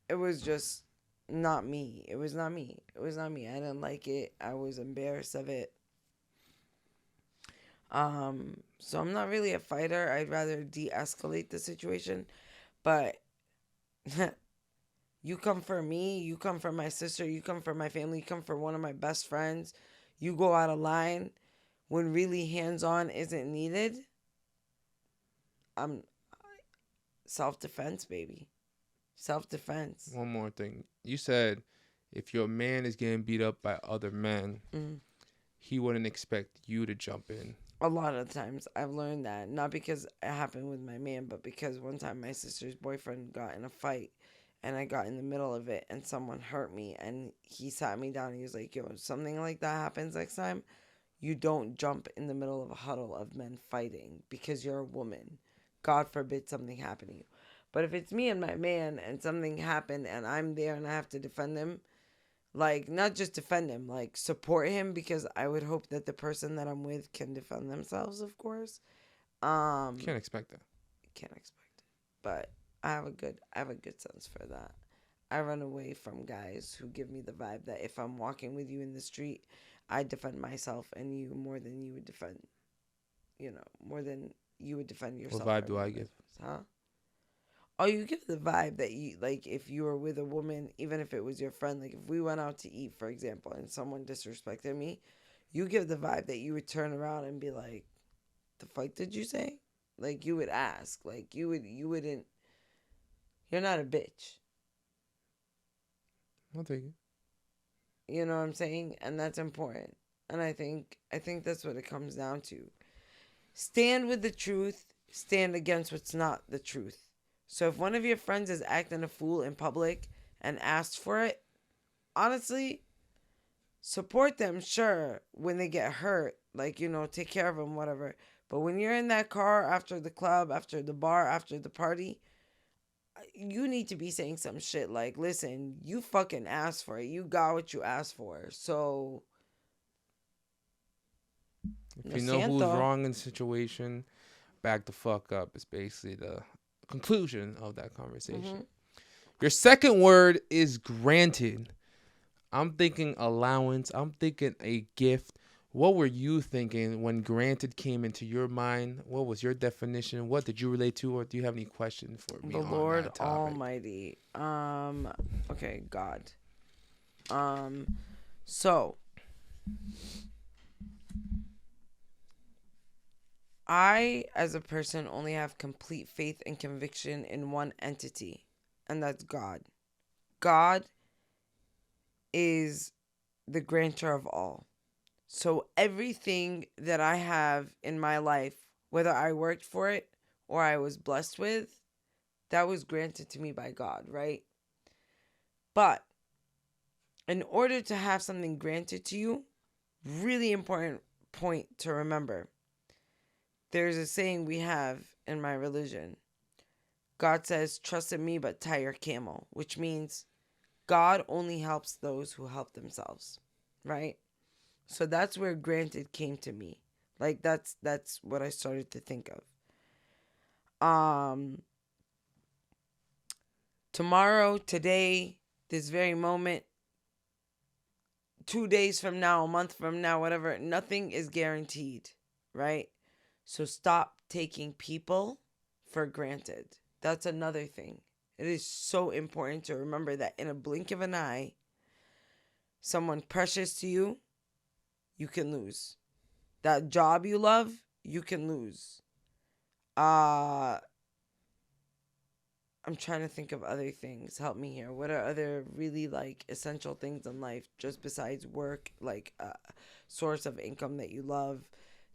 just not me. It was not me. I didn't like it. I was embarrassed of it. So I'm not really a fighter. I'd rather de-escalate the situation. But you come for me, you come for my sister, you come for my family, you come for one of my best friends. You go out of line when really hands-on isn't needed. I'm self-defense, baby. Self-defense. One more thing. You said if your man is getting beat up by other men, he wouldn't expect you to jump in. A lot of times I've learned that. Not because it happened with my man, but because one time my sister's boyfriend got in a fight and I got in the middle of it and someone hurt me and he sat me down and he was like, yo, if something like that happens next time, you don't jump in the middle of a huddle of men fighting because you're a woman. God forbid something happen to you. But if it's me and my man and something happened and I'm there and I have to defend him, like, not just defend him, like, support him, because I would hope that the person that I'm with can defend themselves, of course. Can't expect that. Can't expect it. But I have a good sense for that. I run away from guys who give me the vibe that if I'm walking with you in the street, I defend myself and you more than you would defend, more than you would defend yourself. What vibe do I give? Huh? Oh, you give the vibe that you, like, if you were with a woman, even if it was your friend, like, if we went out to eat, for example, and someone disrespected me, you give the vibe that you would turn around and be like, the fuck did you say? Like, you would ask. Like, you wouldn't. You're not a bitch. I'll take it. You know what I'm saying? And that's important. And I think that's what it comes down to. Stand with the truth. Stand against what's not the truth. So if one of your friends is acting a fool in public and asks for it, honestly, support them, sure, when they get hurt. Like, take care of them, whatever. But when you're in that car after the club, after the bar, after the party, you need to be saying some shit like, listen, you fucking asked for it. You got what you asked for. So, if you know who's wrong in the situation, back the fuck up is basically the conclusion of that conversation. Mm-hmm. Your second word is granted. I'm thinking allowance. I'm thinking a gift. What were you thinking when granted came into your mind? What was your definition? What did you relate to, or do you have any questions for me? The Lord Almighty. Okay, God. So I, as a person, only have complete faith and conviction in one entity, and that's God. God is the grantor of all. So everything that I have in my life, whether I worked for it or I was blessed with, that was granted to me by God, right? But in order to have something granted to you, really important point to remember, there's a saying we have in my religion. God says, trust in me, but tie your camel, which means God only helps those who help themselves, right? So that's where granted came to me. Like, that's what I started to think of. Tomorrow, today, this very moment, 2 days from now, a month from now, whatever, nothing is guaranteed, right? So stop taking people for granted. That's another thing. It is so important to remember that in a blink of an eye, someone precious to you, you can lose. That job you love, you can lose. I'm trying to think of other things. Help me here. What are other really like essential things in life just besides work, like a source of income that you love?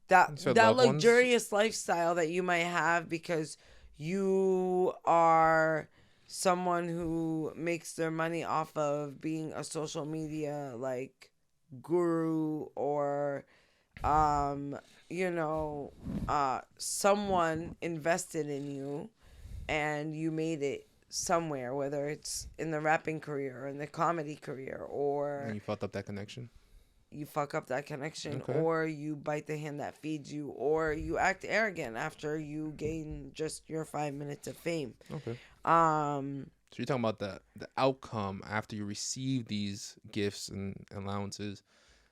That luxurious lifestyle that you might have because you are someone who makes their money off of being a social media like guru or someone invested in you and you made it somewhere, whether it's in the rapping career or in the comedy career, or and you fucked up that connection. Okay. Or you bite the hand that feeds you, or you act arrogant after you gain just your 5 minutes of fame. Okay. So you're talking about the outcome after you receive these gifts and allowances,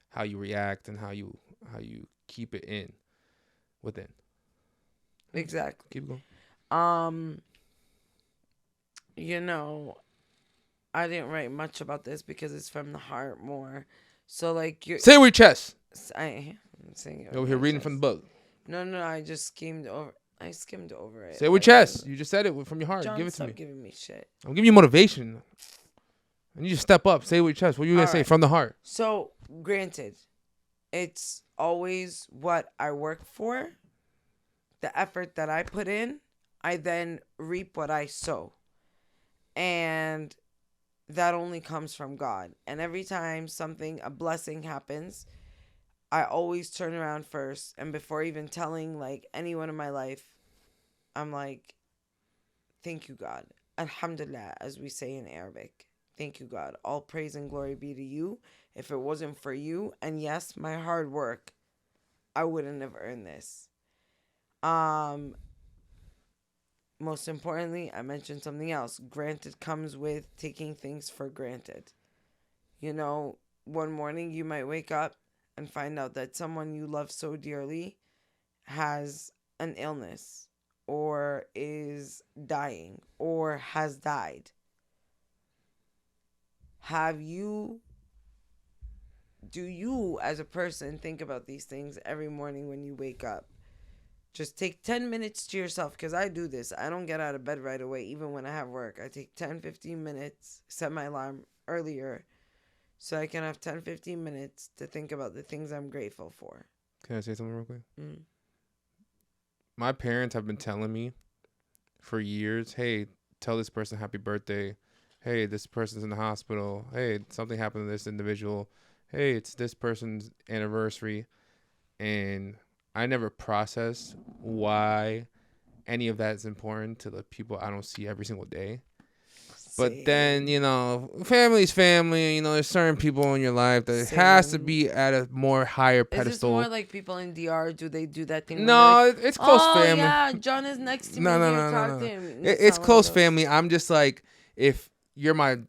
how you react and how you keep it within. Exactly. Keep going. I didn't write much about this because it's from the heart more. So like you say it with your chest. I'm saying it. Over here reading from the book. No, I just skimmed over it. Say it with chest. You just said it from your heart. Jonn, give it to me. Stop giving me shit. I'm giving you motivation. And you just step up. Say it with your chest. What are you going to say? From the heart. So, granted, it's always what I work for. The effort that I put in, I then reap what I sow. And that only comes from God. And every time a blessing happens, I always turn around first. And before even telling like anyone in my life, I'm like, thank you, God. Alhamdulillah, as we say in Arabic. Thank you, God. All praise and glory be to you. If it wasn't for you, and yes, my hard work, I wouldn't have earned this. Most importantly, I mentioned something else. Granted comes with taking things for granted. One morning you might wake up and find out that someone you love so dearly has an illness or is dying or has died. Have you do you as a person think about these things every morning when you wake up? Just take 10 minutes to yourself, because I do this. I don't get out of bed right away, even when I have work. I take 10, 15 minutes, set my alarm earlier so I can have 10, 15 minutes to think about the things I'm grateful for. Can I say something real quick? My parents have been telling me for years, hey, tell this person happy birthday. Hey, this person's in the hospital. Hey, something happened to this individual. Hey, it's this person's anniversary. And I never processed why any of that is important to the people I don't see every single day. But then, family's family. There's certain people in your life that has to be at a more higher pedestal. Is this more like people in DR? Do they do that thing? No, it's close family. Oh, yeah, Jonn is next to me. No. It's close family. I'm just like, if you're my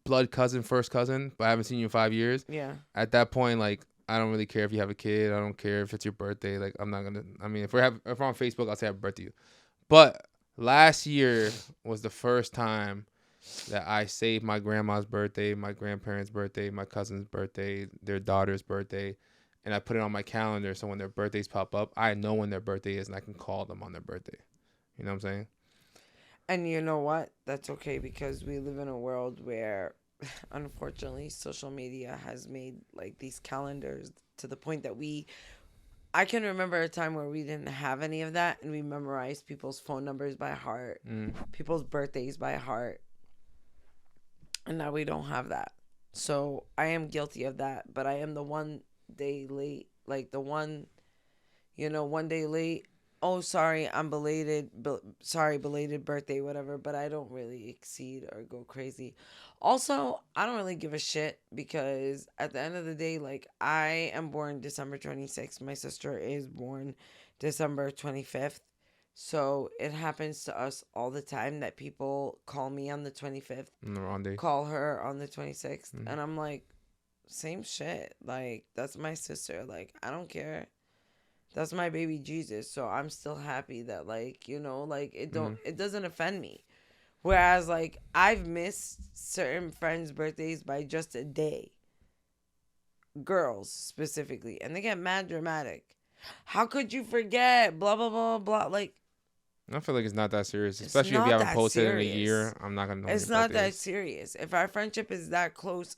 blood cousin, first cousin, but I haven't seen you in 5 years. Yeah. At that point, I don't really care if you have a kid. I don't care if it's your birthday. I'm not gonna. I mean, if we're on Facebook, I'll say happy birthday to you. But last year was the first time that I saved my grandma's birthday, my grandparents' birthday, my cousin's birthday, their daughter's birthday, and I put it on my calendar so when their birthdays pop up, I know when their birthday is and I can call them on their birthday. You know what I'm saying? And you know what? That's okay, because we live in a world where, unfortunately, social media has made these calendars to the point that I can remember a time where we didn't have any of that, and we memorized people's phone numbers by heart, people's birthdays by heart. And now we don't have that. So I am guilty of that, but I am the one day late, one day late. Oh, sorry, I'm belated. Belated birthday, whatever. But I don't really exceed or go crazy. Also, I don't really give a shit, because at the end of the day, I am born December 26th. My sister is born December 25th. So it happens to us all the time that people call me on the 25th, call her on the 26th. And I'm like, same shit. That's my sister. I don't care. That's my baby Jesus. So I'm still happy that it doesn't offend me. Whereas I've missed certain friends' birthdays by just a day. Girls specifically. And they get mad dramatic. How could you forget? Blah, blah, blah, blah. I feel like it's not that serious, especially if you haven't posted in a year. I'm not gonna know. It's not that serious. If our friendship is that close,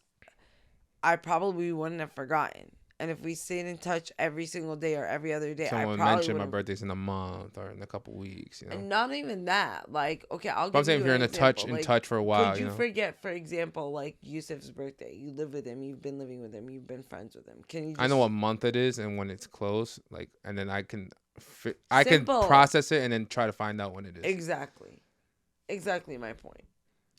I probably wouldn't have forgotten. And if we stayed in touch every single day or every other day, someone I probably mentioned my birthday's in a month or in a couple weeks. And not even that. Okay, I'll give you I'm saying if you're in touch for a while. Could you forget, for example, Yusuf's birthday? You live with him. You've been living with him. You've been friends with him. Can you? I know what month it is and when it's close. And then I can process it and then try to find out when it is. Exactly my point.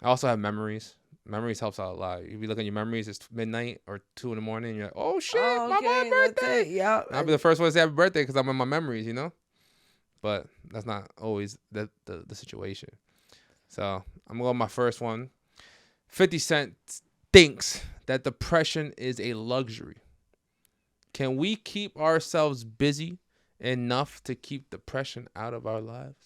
I also have memories. Memories helps out a lot. If you look at your memories, it's midnight or 2 a.m. and you're like, oh shit, my mom's birthday. Yeah. I'll be the first one to say happy birthday because I'm in my memories, But that's not always the situation. So I'm going to go with my first one. 50 Cent thinks that depression is a luxury. Can we keep ourselves busy enough to keep depression out of our lives?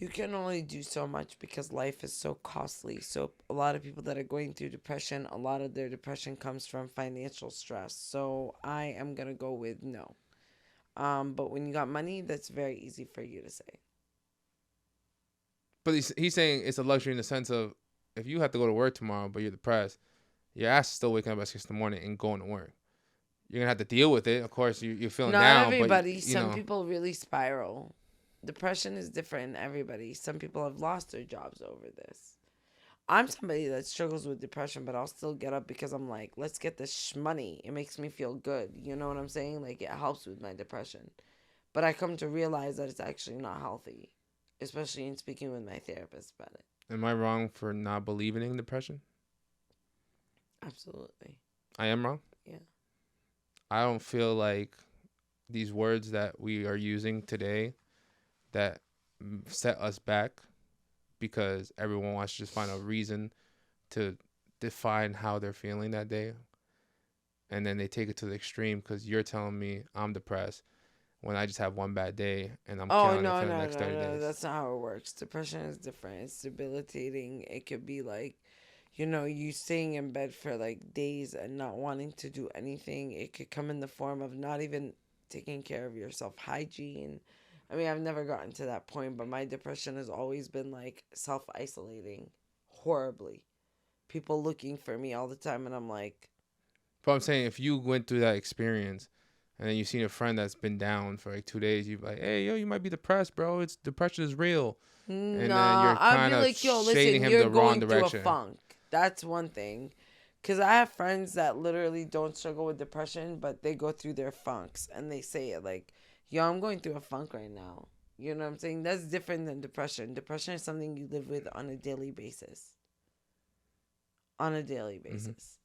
You can only do so much because life is so costly. So a lot of people that are going through depression, a lot of their depression comes from financial stress. So I am going to go with no. But when you got money, that's very easy for you to say. But he's saying it's a luxury in the sense of if you have to go to work tomorrow, but you're depressed, your ass is still waking up at 6 a.m. and going to work. You're going to have to deal with it. Of course, you're feeling down. Not everybody. Some people really spiral. Depression is different in everybody. Some people have lost their jobs over this. I'm somebody that struggles with depression, but I'll still get up because I'm like, let's get this money. It makes me feel good. You know what I'm saying? It helps with my depression. But I come to realize that it's actually not healthy, especially in speaking with my therapist about it. Am I wrong for not believing in depression? Absolutely. I am wrong? Yeah. I don't feel like these words that we are using today that set us back because everyone wants to just find a reason to define how they're feeling that day. And then they take it to the extreme because you're telling me I'm depressed when I just have one bad day and I'm killing it for the next 30 days. That's not how it works. Depression is different. It's debilitating. It could be you staying in bed for like days and not wanting to do anything. It could come in the form of not even taking care of your self hygiene. I mean, I've never gotten to that point, but my depression has always been like self isolating horribly. People looking for me all the time, and I'm like, But I'm saying if you went through that experience and then you seen a friend that's been down for like 2 days, you'd be like, hey, yo, you might be depressed, bro. It's depression is real. And then nah, you're I'd kind be of like, yo, shading listen, him you're the wrong going through a direction. funk. That's one thing. Because I have friends that literally don't struggle with depression, but they go through their funks and they say it like, yo, I'm going through a funk right now. You know what I'm saying? That's different than depression. Depression is something you live with on a daily basis. On a daily basis.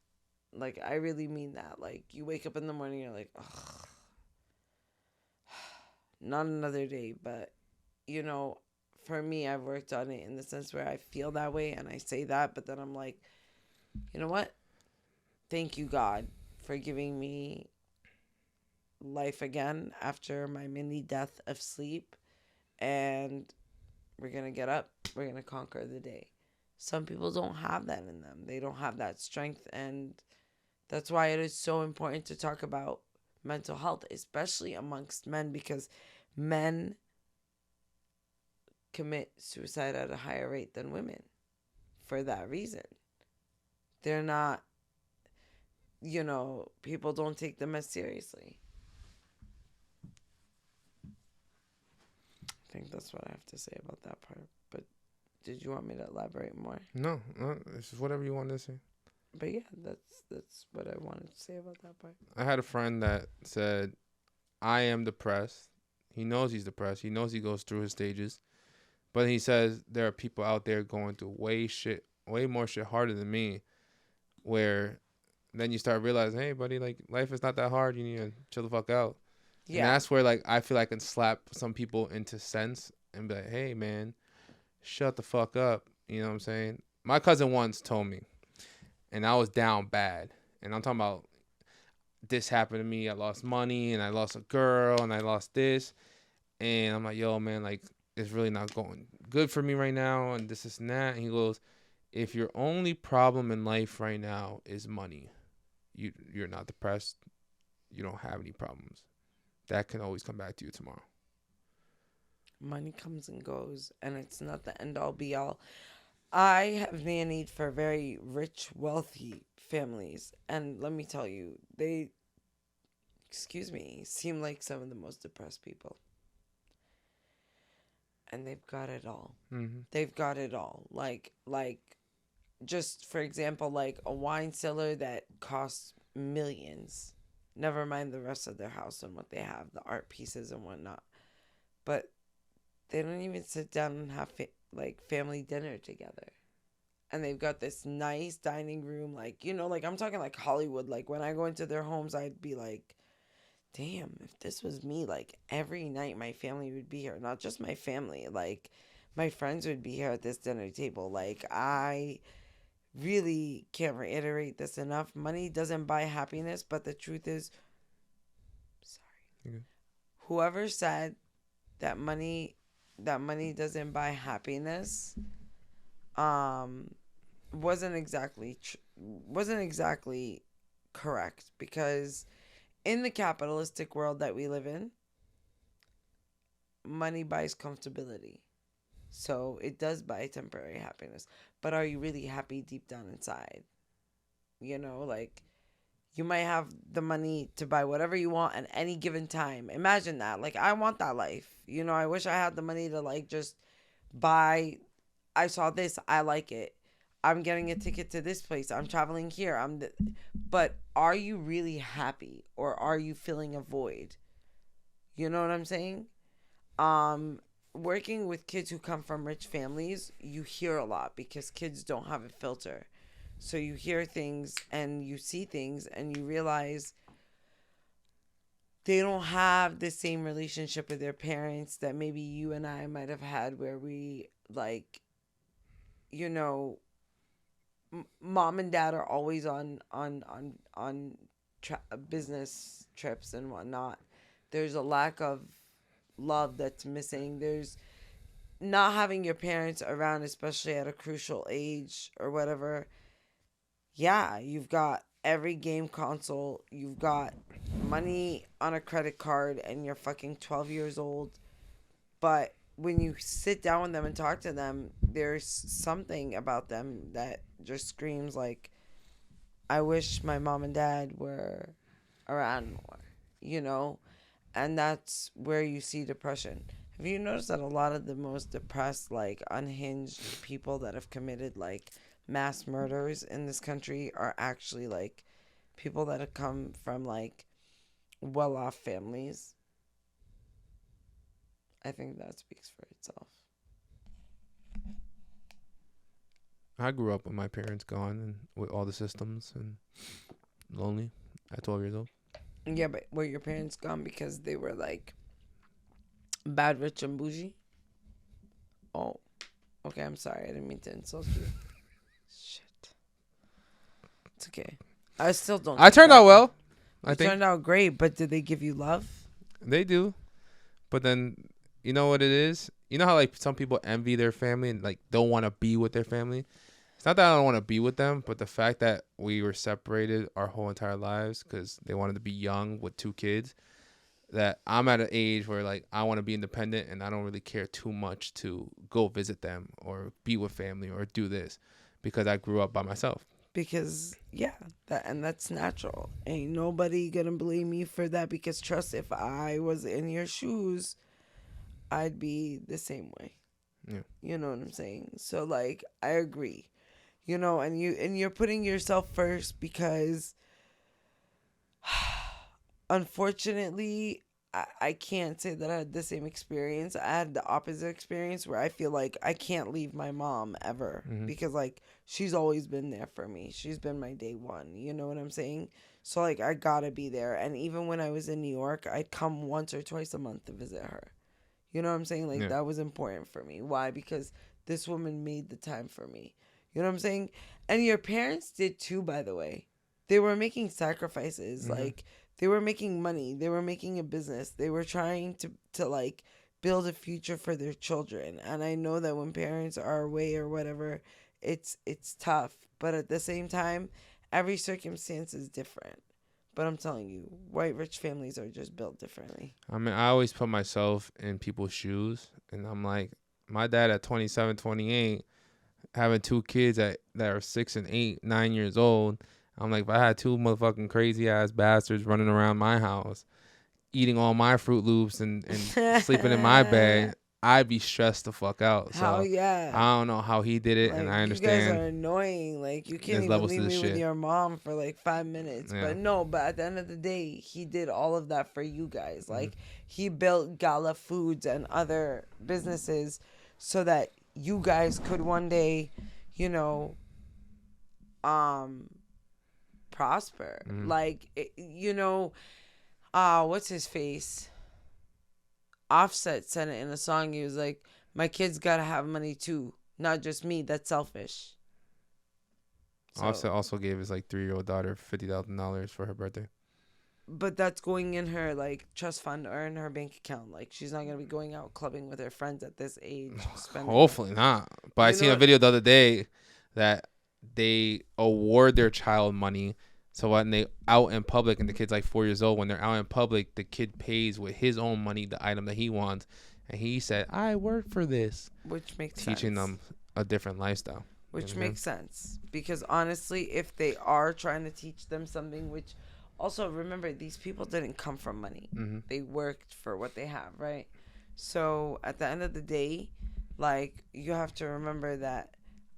Like, I really mean that. Like, you wake up in the morning, you're like, ugh, not another day. But, for me, I've worked on it in the sense where I feel that way and I say that, but then I'm like, you know what? Thank you, God, for giving me life again after my mini death of sleep. And we're going to get up. We're going to conquer the day. Some people don't have that in them. They don't have that strength. And that's why it is so important to talk about mental health, especially amongst men, because men commit suicide at a higher rate than women for that reason. They're not, people don't take them as seriously. I think that's what I have to say about that part. But did you want me to elaborate more? No, it's just whatever you want to say. But yeah, that's what I wanted to say about that part. I had a friend that said, I am depressed. He knows he's depressed. He knows he goes through his stages. But he says there are people out there going through way more shit harder than me, where then you start realizing, hey, buddy, like, life is not that hard. You need to chill the fuck out. Yeah. And that's where, like, I feel I can slap some people into sense and be like, hey, man, shut the fuck up. You know what I'm saying? My cousin once told me, and I was down bad. And I'm talking about, this happened to me. I lost money, and I lost a girl, and I lost this. And I'm like, yo, man, like, it's really not going good for me right now, and this and that. And he goes, if your only problem in life right now is money, you're not depressed. You don't have any problems. That can always come back to you tomorrow. Money comes and goes, and it's not the end all be all. I have nannied for very rich, wealthy families, and let me tell you, they, seem like some of the most depressed people. And they've got it all. Mm-hmm. They've got it all. Like, just for example, like a wine cellar that costs millions. Never mind the rest of their house and what they have, the art pieces and whatnot. But they don't even sit down and have family dinner together. And they've got this nice dining room, like, like I'm talking like Hollywood. Like when I go into their homes, I'd be like, damn, if this was me, like every night my family would be here. Not just my family, like my friends would be here at this dinner table. Like, I really can't reiterate this enough. Money doesn't buy happiness, but the truth is, whoever said that money doesn't buy happiness wasn't exactly correct, because in the capitalistic world that we live in, money buys comfortability. So it does buy temporary happiness. But are you really happy deep down inside? Like, you might have the money to buy whatever you want at any given time. Imagine that. Like, I want that life. I wish I had the money to, like, just buy. I saw this. I like it. I'm getting a ticket to this place. I'm traveling here. But are you really happy, or are you filling a void? You know what I'm saying? Working with kids who come from rich families, you hear a lot because kids don't have a filter. So you hear things and you see things and you realize they don't have the same relationship with their parents that maybe you and I might have had, where we, like, mom and dad are always on business trips and whatnot. There's a lack of love that's missing. There's not having your parents around, especially at a crucial age or whatever. yeah, you've got every game console, you've got money on a credit card, and you're fucking 12 years old. But when you sit down with them and talk to them, there's something about them that just screams like, I wish my mom and dad were around more, you know? And that's where you see depression. Have you noticed that a lot of the most depressed, like unhinged people that have committed like mass murders in this country are actually like people that have come from like well off families? I think that speaks for itself. I grew up with my parents gone and with all the systems and lonely at 12 years old. Yeah, but were your parents gone because they were like bad, rich, and bougie? Oh, okay. I'm sorry. I didn't mean to insult you. Shit. It's okay. I still don't. I turned out well. You turned out great, but did they give you love? They do. But then, you know what it is? You know how like some people envy their family and like don't want to be with their family? It's not that I don't want to be with them, but the fact that we were separated our whole entire lives because they wanted to be young with 2 kids, that I'm at an age where like I want to be independent and I don't really care too much to go visit them or be with family or do this because I grew up by myself. Because that's natural. Ain't nobody gonna blame you for that, because trust, if I was in your shoes, I'd be the same way. Yeah. You know what I'm saying? So like I agree. You know, and you're putting yourself first because unfortunately I can't say that I had the same experience. I had the opposite experience where I feel like I can't leave my mom ever because like she's always been there for me. She's been my day one. You know what I'm saying? So like I gotta be there. And even when I was in New York, I'd come once or twice a month to visit her. You know what I'm saying? Like that was important for me. Why? Because this woman made the time for me. You know what I'm saying? And your parents did too, by the way. They were making sacrifices. Like they were making money. They were making a business. They were trying to like build a future for their children. And I know that when parents are away or whatever, it's tough. But at the same time, every circumstance is different. But I'm telling you, white rich families are just built differently. I mean, I always put myself in people's shoes and I'm like, my dad at 27, 28, having 2 kids that are 6 and 8, 9 years old. I'm like, if I had 2 motherfucking crazy ass bastards running around my house, eating all my Fruit Loops and sleeping in my bed, I'd be stressed the fuck out. So I don't know how he did it, like, and I understand. You guys are annoying. Like you can't even leave me with your mom for like 5 minutes. Yeah. But at the end of the day, he did all of that for you guys. Like he built Gala Foods and other businesses so that you guys could one day, you know, prosper. Like, you know, what's his face? Offset said it in a song. He was like, my kids gotta have money too, not just me. That's selfish. So, Offset also gave his like 3-year-old daughter $50,000 for her birthday. But that's going in her like trust fund or in her bank account. Like she's not gonna be going out clubbing with her friends at this age. Hopefully not. But I seen a video the other day that they award their child money. So when they out in public and the kid's like 4 years old, when they're out in public, the kid pays with his own money the item that he wants, and he said, "I work for this," which makes teaching them a different lifestyle. Which makes sense, because honestly, if they are trying to teach them something, which also remember, these people didn't come from money; they worked for what they have, right? So at the end of the day, like you have to remember that.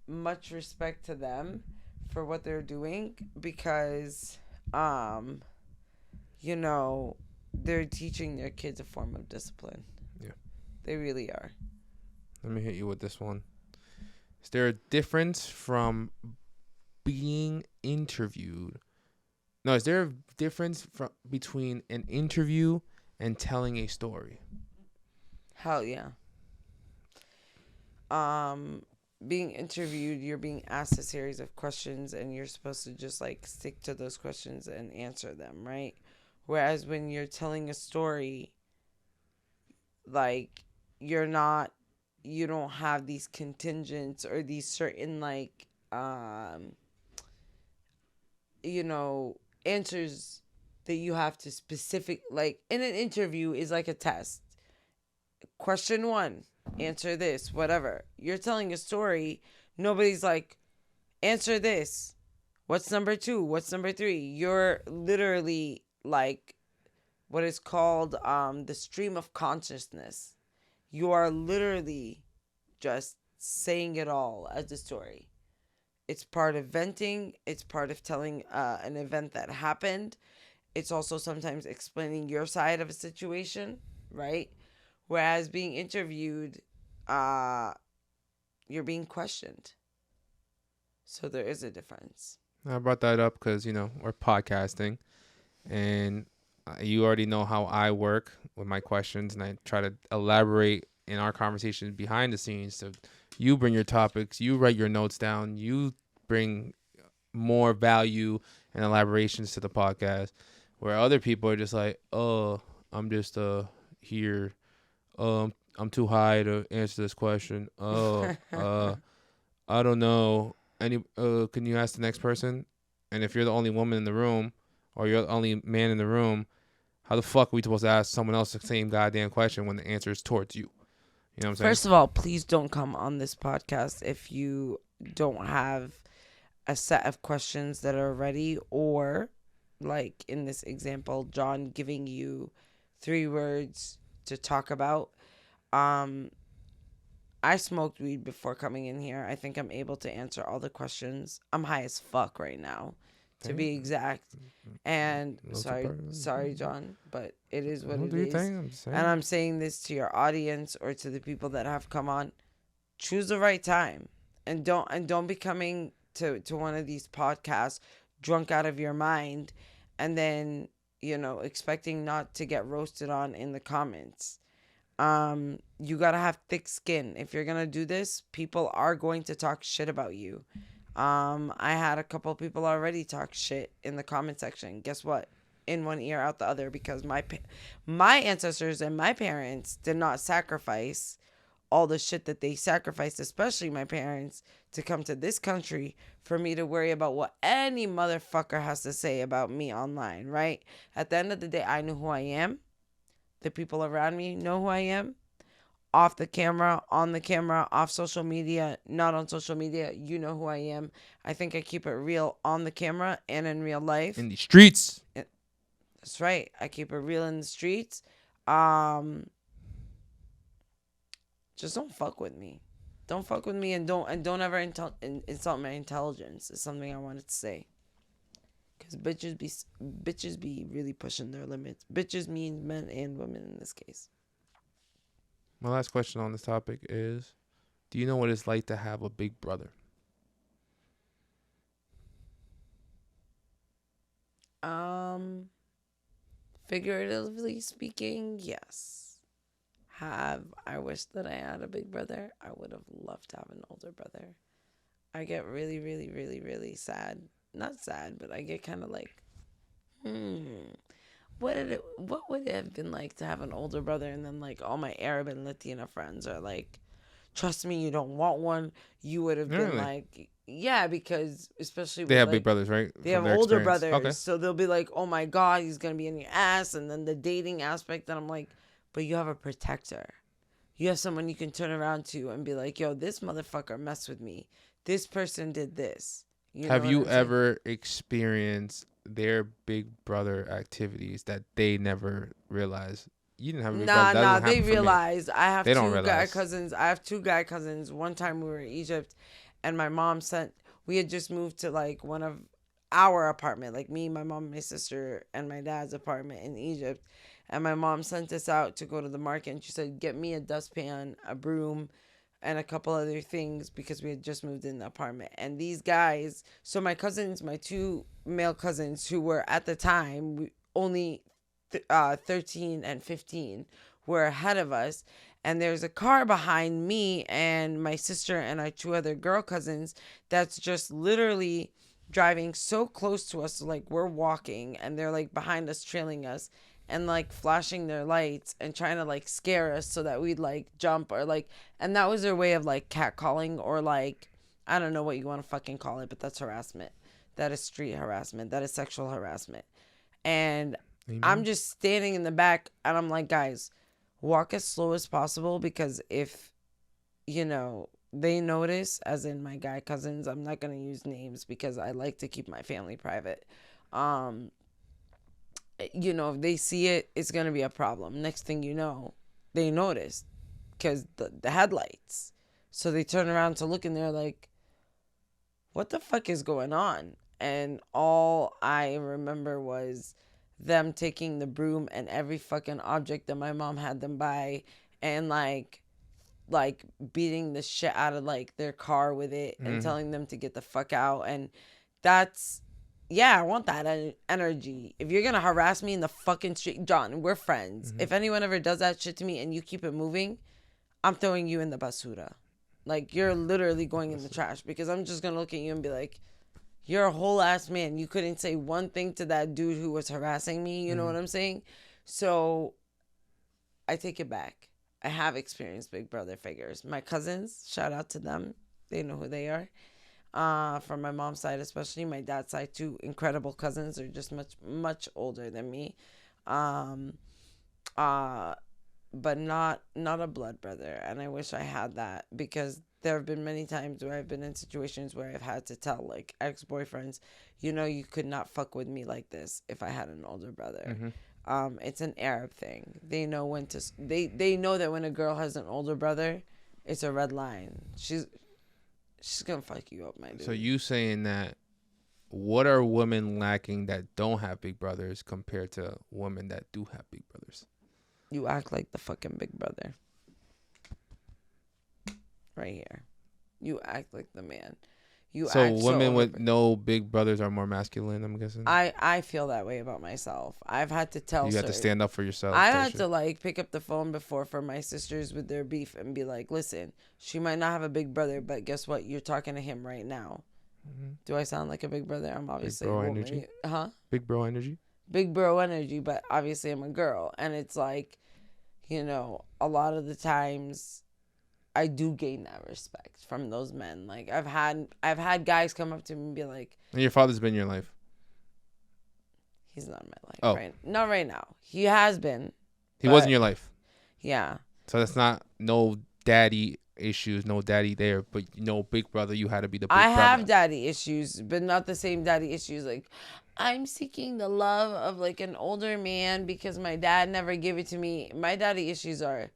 Much respect to them for what they're doing, because you know, they're teaching their kids a form of discipline. Yeah, they really are. Let me hit you with this one. Is there a difference from being interviewed? No, is there a difference between an interview and telling a story? Hell yeah. Being interviewed, you're being asked a series of questions and you're supposed to just like stick to those questions and answer them, right? Whereas when you're telling a story, like you don't have these contingents or these certain like answers that you have to specific, like in an interview is like a test. Question 1, answer this, whatever. You're telling a story. Nobody's like, answer this. What's number 2? What's number 3? You're literally like what is called the stream of consciousness. You are literally just saying it all as a story. It's part of venting. It's part of telling an event that happened. It's also sometimes explaining your side of a situation, right? Whereas being interviewed, you're being questioned. So there is a difference. I brought that up because, we're podcasting, and you already know how I work with my questions, and I try to elaborate in our conversations behind the scenes. So you bring your topics, you write your notes down, you bring more value and elaborations to the podcast, where other people are just like, oh, I'm just here. I'm too high to answer this question. Oh, I don't know. Can you ask the next person? And if you're the only woman in the room, or you're the only man in the room, how the fuck are we supposed to ask someone else the same goddamn question when the answer is towards you? You know what I'm saying? First of all, please don't come on this podcast if you don't have a set of questions that are ready, or like in this example, Jonn giving you 3 words to talk about. I smoked weed before coming in here. I think I'm able to answer all the questions. I'm high as fuck right now, to be exact. And sorry, Jonn, but it is what it is. And I'm saying this to your audience or to the people that have come on. Choose the right time, and don't be coming to one of these podcasts drunk out of your mind, and then expecting not to get roasted on in the comments. You gotta have thick skin. If you're gonna do this, people are going to talk shit about you. I had a couple of people already talk shit in the comment section. Guess what? In one ear, out the other, because my ancestors and my parents did not sacrifice all the shit that they sacrificed, especially my parents, to come to this country for me to worry about what any motherfucker has to say about me online, right? At the end of the day, I know who I am. The people around me know who I am. Off the camera, on the camera, off social media, not on social media, you know who I am. I think I keep it real on the camera and in real life. In the streets. That's right. I keep it real in the streets. Just don't fuck with me. Don't fuck with me, and don't ever insult my intelligence. Is something I wanted to say. Because bitches be really pushing their limits. Bitches mean men and women in this case. My last question on this topic is, do you know what it's like to have a big brother? Figuratively speaking, yes. I wish that I had a big brother. I would have loved to have an older brother. I get really, really, really, really sad. Not sad, but I get kind of like, what would it have been like to have an older brother? And then like all my Arab and Latina friends are like, trust me, you don't want one. You would have been like, yeah, because especially they have big brothers, right? They have older brothers, okay. So they'll be like, oh my God, he's gonna be in your ass. And then the dating aspect, and I'm like, but you have a protector. You have someone you can turn around to and be like, yo, this motherfucker messed with me. This person did this. Have you ever experienced their big brother activities that they never realized? You didn't have a big brother. Nah, they realized. I have two guy cousins. One time we were in Egypt, and my mom we had just moved to like one of our apartment, like me, my mom, my sister, and my dad's apartment in Egypt. And my mom sent us out to go to the market, and she said, get me a dustpan, a broom, and a couple other things, because we had just moved in the apartment. And these guys, so my cousins, my 2 male cousins, who were at the time only 13 and 15, were ahead of us. And there's a car behind me and my sister and our 2 other girl cousins that's just literally driving so close to us. So like we're walking and they're like behind us, trailing us, and like flashing their lights and trying to like scare us so that we'd like jump, or like, and that was their way of like catcalling, or like, I don't know what you want to fucking call it, but that's harassment. that is street harassment. That is sexual harassment. And Amen. I'm just standing in the back and I'm like, guys, walk as slow as possible, because if, they notice, as in my guy cousins, I'm not going to use names because I like to keep my family private. If they see it, it's going to be a problem. Next thing you know, they notice because the headlights. So they turn around to look and they're like, what the fuck is going on? And all I remember was them taking the broom and every fucking object that my mom had them buy, and like beating the shit out of like their car with it and telling them to get the fuck out. And that's, I want that energy. If you're gonna harass me in the fucking street, Jonn, we're friends. If anyone ever does that shit to me and you keep it moving, I'm throwing you in the basura. Like, you're literally going in the trash, because I'm just gonna look at you and be like, you're a whole ass man. You couldn't say one thing to that dude who was harassing me. You know what I'm saying? So I take it back. I have experienced big brother figures. My cousins, shout out to them. They know who they are. From my mom's side, especially my dad's side, two incredible cousins. They're just much, much older than me. But not a blood brother. And I wish I had that, because there have been many times where I've been in situations where I've had to tell like ex-boyfriends, you could not fuck with me like this if I had an older brother. It's an Arab thing. They know when to. They know that when a girl has an older brother, it's a red line. She's gonna fuck you up, my dude. So you saying that? What are women lacking that don't have big brothers compared to women that do have big brothers? You act like the fucking big brother. Right here. You act like the man. So women with no big brothers are more masculine, I'm guessing? I feel that way about myself. I've had to tell you have to stand up for yourself. I had to like pick up the phone before for my sisters with their beef and be like, listen, she might not have a big brother, but guess what? You're talking to him right now. Do I sound like a big brother? I'm obviously big bro a woman. energy. Big bro energy, but obviously I'm a girl. And it's like, a lot of the times I do gain that respect from those men. Like, I've had guys come up to me and be like, and your father's been in your life? He's not in my life. Not right now. He has been. He was in your life. Yeah. So that's not no daddy issues, no daddy there, but big brother, you had to be the big brother. I have daddy issues, but not the same daddy issues. Like, I'm seeking the love of like an older man because my dad never gave it to me. My daddy issues are,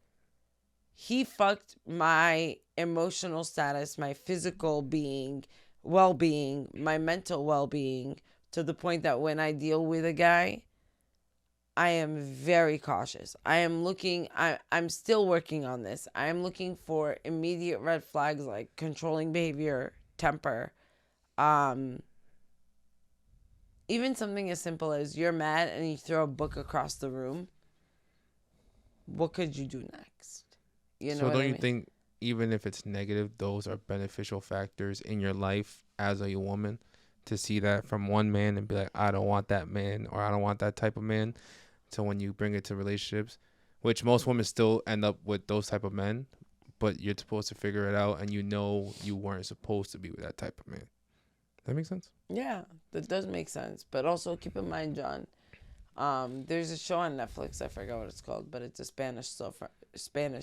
he fucked my emotional status, my physical well-being, my mental well-being, to the point that when I deal with a guy, I am very cautious. I'm still working on this. I am looking for immediate red flags like controlling behavior, temper. Even something as simple as you're mad and you throw a book across the room. What could you do next? So don't you think, even if it's negative, those are beneficial factors in your life as a woman, to see that from one man and be like, I don't want that man, or I don't want that type of man. So when you bring it to relationships, which most women still end up with those type of men, but you're supposed to figure it out, and you weren't supposed to be with that type of man. That makes sense? Yeah, that does make sense. But also keep in mind, Jonn, there's a show on Netflix, I forgot what it's called, but it's a Spanish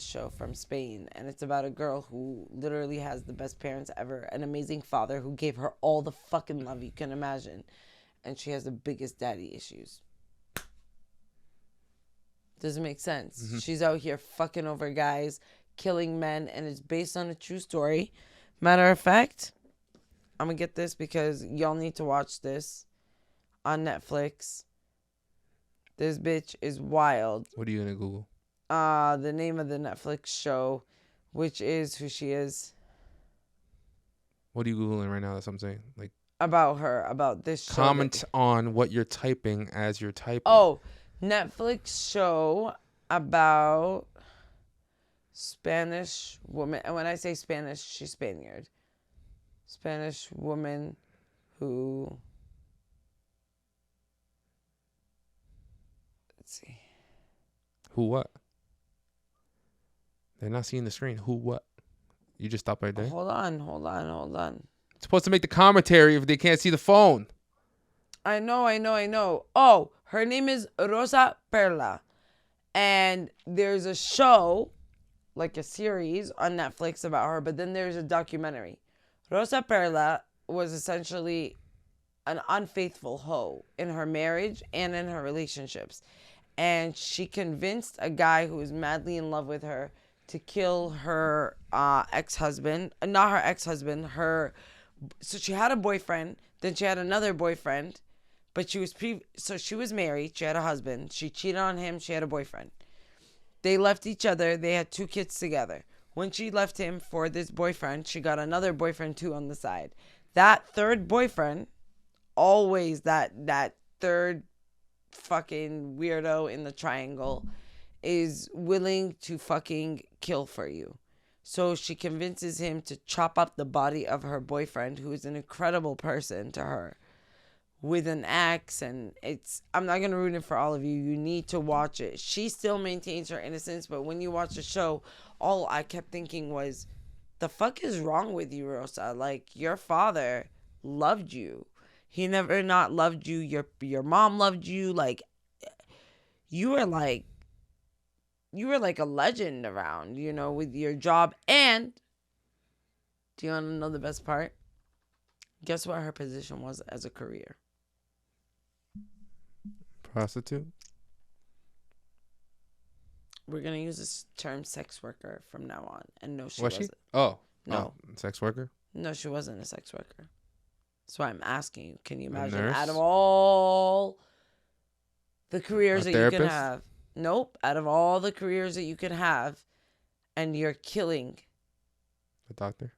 show from Spain, and it's about a girl who literally has the best parents ever, an amazing father who gave her all the fucking love you can imagine, and she has the biggest daddy issues. Doesn't make sense. Mm-hmm. She's out here fucking over guys, killing men, and it's based on a true story. Matter of fact, I'm gonna get this because y'all need to watch this on Netflix. This bitch is wild. What are you gonna Google? The name of the Netflix show, which is Who She Is. What are you Googling right now? That's what I'm saying. Like, about her, about this show. Comment on what you're typing as you're typing. Oh, Netflix show about Spanish woman. And when I say Spanish, she's Spaniard. Spanish woman who... Let's see. Who what? They're not seeing the screen. Who what? You just stop right there? Hold on. supposed to make the commentary if they can't see the phone. I know. Oh, her name is Rosa Perla. And there's a show, like a series on Netflix about her, but then there's a documentary. Rosa Perla was essentially an unfaithful hoe in her marriage and in her relationships. And she convinced a guy who was madly in love with her to kill her ex-husband. Not her ex-husband, so she had a boyfriend, then she had another boyfriend, but she was married, she had a husband, she cheated on him, she had a boyfriend. They left each other, they had 2 kids together. When she left him for this boyfriend, she got another boyfriend too on the side. That third boyfriend, always that third fucking weirdo in the triangle, is willing to fucking kill for you. So she convinces him to chop up the body of her boyfriend, who is an incredible person to her, with an axe. And I'm not going to ruin it for all of you. You need to watch it. She still maintains her innocence, but when you watch the show, all I kept thinking was, the fuck is wrong with you, Rosa? Like, your father loved you. He never not loved you. Your mom loved you. Like, you were like a legend around, with your job. And do you want to know the best part? Guess what her position was as a career? Prostitute. We're going to use this term sex worker from now on. And no, she Was wasn't. she? Oh. No. Sex worker? No, she wasn't a sex worker. That's why I'm asking you. Can you imagine, nurse? out of all the careers that you can have? Nope. Out of all the careers that you can have, and you're killing. A doctor?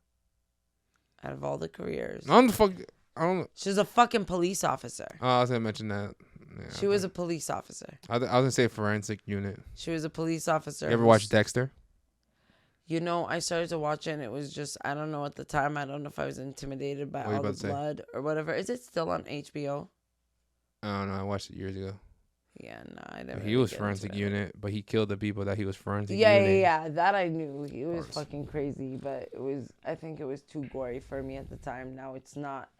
Out of all the careers. I don't know. She's a fucking police officer. Oh, I was going to mention that. Yeah, she was a police officer. I was going to say forensic unit. She was a police officer. You ever watch Dexter? I started to watch it, and it was just, I don't know at the time. I don't know if I was intimidated by all the blood or whatever. Is it still on HBO? I don't know. I watched it years ago. Yeah, no, I never. He was forensic unit, but he killed the people that he was forensic unit. unit. Yeah, that I knew. He was fucking crazy, but I think it was too gory for me at the time. Now it's not.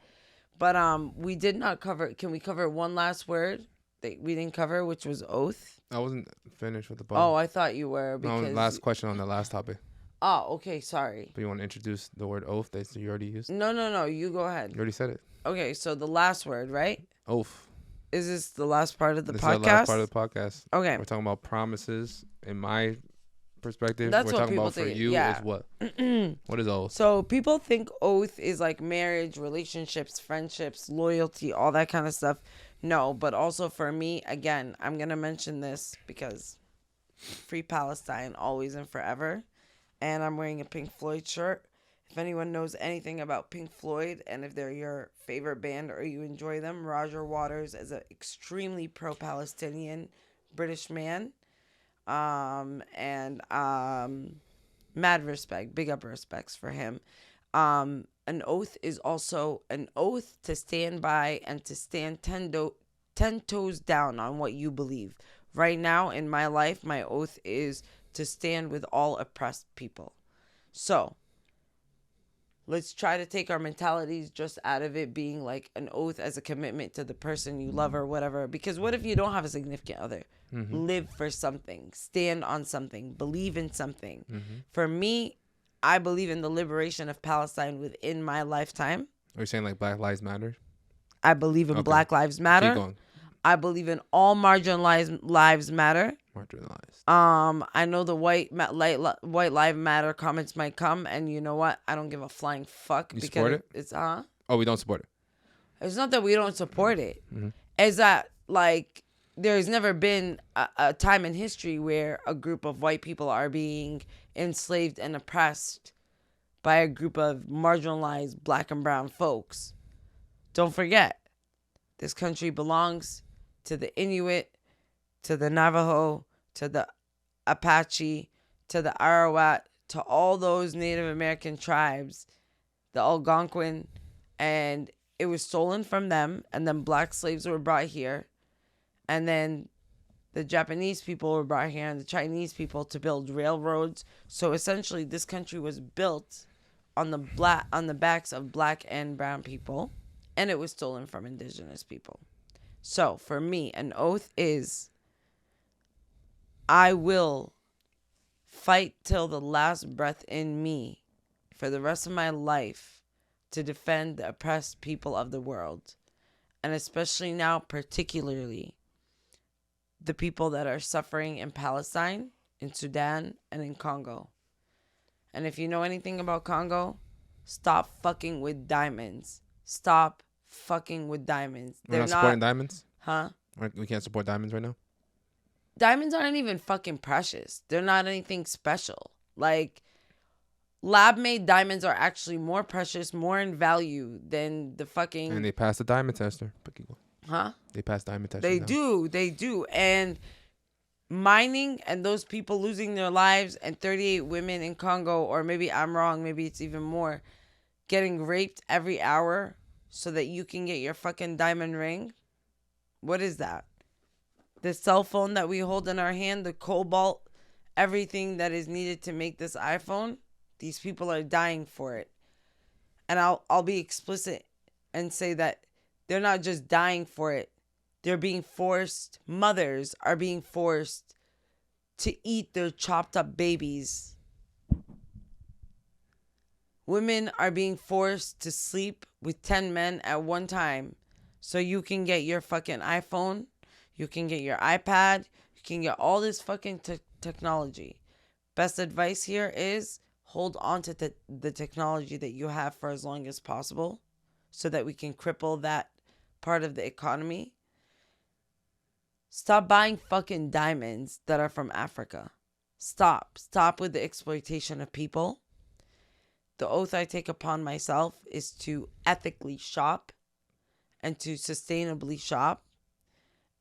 But we did not cover, can we cover one last word that we didn't cover, which was oath? I wasn't finished with the Oh, I thought you were. Because no, last question on the last topic. Oh, okay, sorry. But you want to introduce the word oath that you already used? No, you go ahead. You already said it. Okay, so the last word, right? Oath. Is this the last part of the podcast? This is the last part of the podcast. Okay. We're talking about promises. In my perspective, that's we're what talking people about think. for you is what? What is oath? So people think oath is like marriage, relationships, friendships, loyalty, all that kind of stuff. No, but also for me, again, I'm going to mention this because free Palestine, always and forever. And I'm wearing a Pink Floyd shirt. If anyone knows anything about Pink Floyd and if they're your favorite band or you enjoy them, Roger Waters is an extremely pro-Palestinian British man. And mad respect, big up respects for him. An oath is also an oath to stand by and to stand 10 toes down on what you believe. Right now in my life, my oath is to stand with all oppressed people. So let's try to take our mentalities just out of it being like an oath as a commitment to the person you love or whatever. Because what if you don't have a significant other? Mm-hmm. Live for something, stand on something, believe in something. Mm-hmm. For me, I believe in the liberation of Palestine within my lifetime. Are you saying like Black Lives Matter? I believe in Black Lives Matter. Keep going. I believe in all marginalized lives matter. Marginalized. I know the white lives matter comments might come, and you know what? I don't give a flying fuck. You support it? It's Oh, we don't support it. It's not that we don't support it. Mm-hmm. It's that like there's never been a time in history where a group of white people are being enslaved and oppressed by a group of marginalized black and brown folks. Don't forget, this country belongs to the Inuit, to the Navajo, to the Apache, to the Arawat, to all those Native American tribes, the Algonquin, and it was stolen from them, and then black slaves were brought here, and then the Japanese people were brought here, and the Chinese people to build railroads. So essentially, this country was built on the backs of black and brown people, and it was stolen from indigenous people. So for me, an oath is I will fight till the last breath in me for the rest of my life to defend the oppressed people of the world. And especially now, particularly the people that are suffering in Palestine, in Sudan, and in Congo. And if you know anything about Congo, stop fucking with diamonds. Stop fucking with diamonds. We're not supporting diamonds? Huh? We can't support diamonds right now? Diamonds aren't even fucking precious. They're not anything special. Like, lab-made diamonds are actually more precious, more in value than the fucking... And they passed the diamond tester. Huh? They passed diamond testers. They do. And mining and those people losing their lives and 38 women in Congo, or maybe I'm wrong, maybe it's even more, getting raped every hour so that you can get your fucking diamond ring. What is that? The cell phone that we hold in our hand, the cobalt, everything that is needed to make this iPhone, these people are dying for it. And I'll be explicit and say that they're not just dying for it. They're being forced, mothers are being forced to eat their chopped up babies. Women are being forced to sleep with 10 men at one time so you can get your fucking iPhone, you can get your iPad, you can get all this fucking technology. Best advice here is hold on to the technology that you have for as long as possible so that we can cripple that part of the economy. Stop buying fucking diamonds that are from Africa. Stop with the exploitation of people. The oath I take upon myself is to ethically shop and to sustainably shop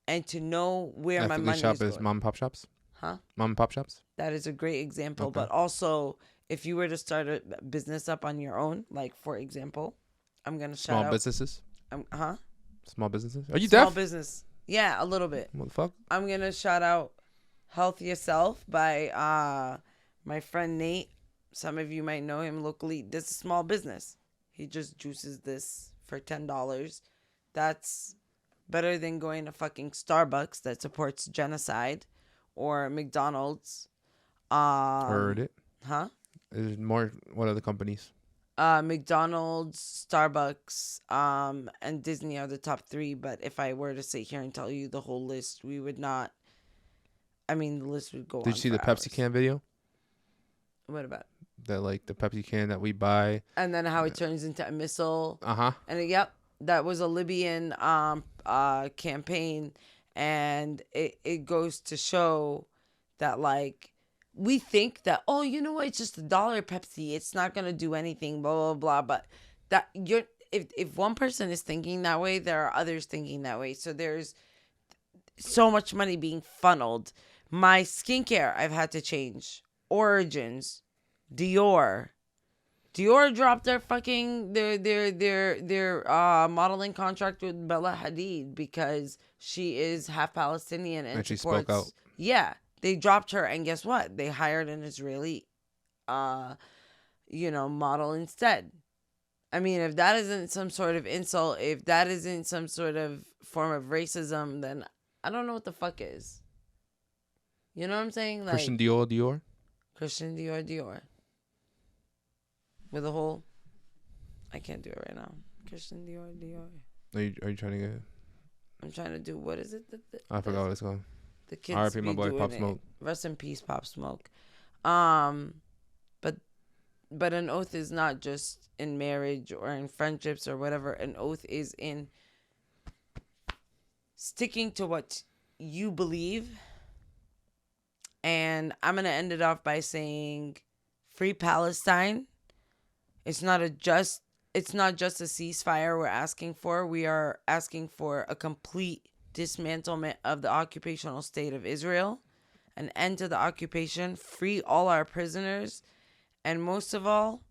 and to know where my money is going. Is mom and pop shops? Huh? Mom and pop shops? That is a great example. Okay. But also, if you were to start a business up on your own, like, for example, I'm going to shout out... Small businesses? Huh? Small businesses? Are you Small deaf? business. Yeah, a little bit. What the fuck? I'm going to shout out Health Yourself by my friend Nate. Some of you might know him locally. This is a small business. He just juices this for $10. That's better than going to fucking Starbucks that supports genocide or McDonald's. Heard it. Huh? There's more. What other companies? McDonald's, Starbucks, and Disney are the top 3. But if I were to sit here and tell you the whole list, we would not. I mean, the list would go on. Did you see the hours. Pepsi can video? What about? That, like, the Pepsi can that we buy. And then how it turns into a missile. Uh-huh. And yep, that was a Libyan campaign. And it goes to show that, like, we think that, oh, you know what, it's just $1 Pepsi, it's not gonna do anything, blah blah blah. But that if one person is thinking that way, there are others thinking that way. So there's so much money being funneled. My skincare I've had to change. Origins, Dior dropped their fucking their modeling contract with Bella Hadid because she is half Palestinian and she supports, spoke out. Yeah, they dropped her, and guess what? They hired an Israeli, model instead. I mean, if that isn't some sort of insult, if that isn't some sort of form of racism, then I don't know what the fuck is. You know what I'm saying? Like Christian Dior. Christian Dior. With a whole... I can't do it right now. Christian Dior. Are you trying to get... I'm trying to do... What is it? I forgot what it's called. The kids R.I.P. be my boy, doing Pop it. Smoke. Rest in peace, Pop Smoke. But an oath is not just in marriage or in friendships or whatever. An oath is in sticking to what you believe. And I'm going to end it off by saying, free Palestine. It's not just a ceasefire we're asking for. We are asking for a complete dismantlement of the occupational state of Israel, an end to the occupation, free all our prisoners, and most of all,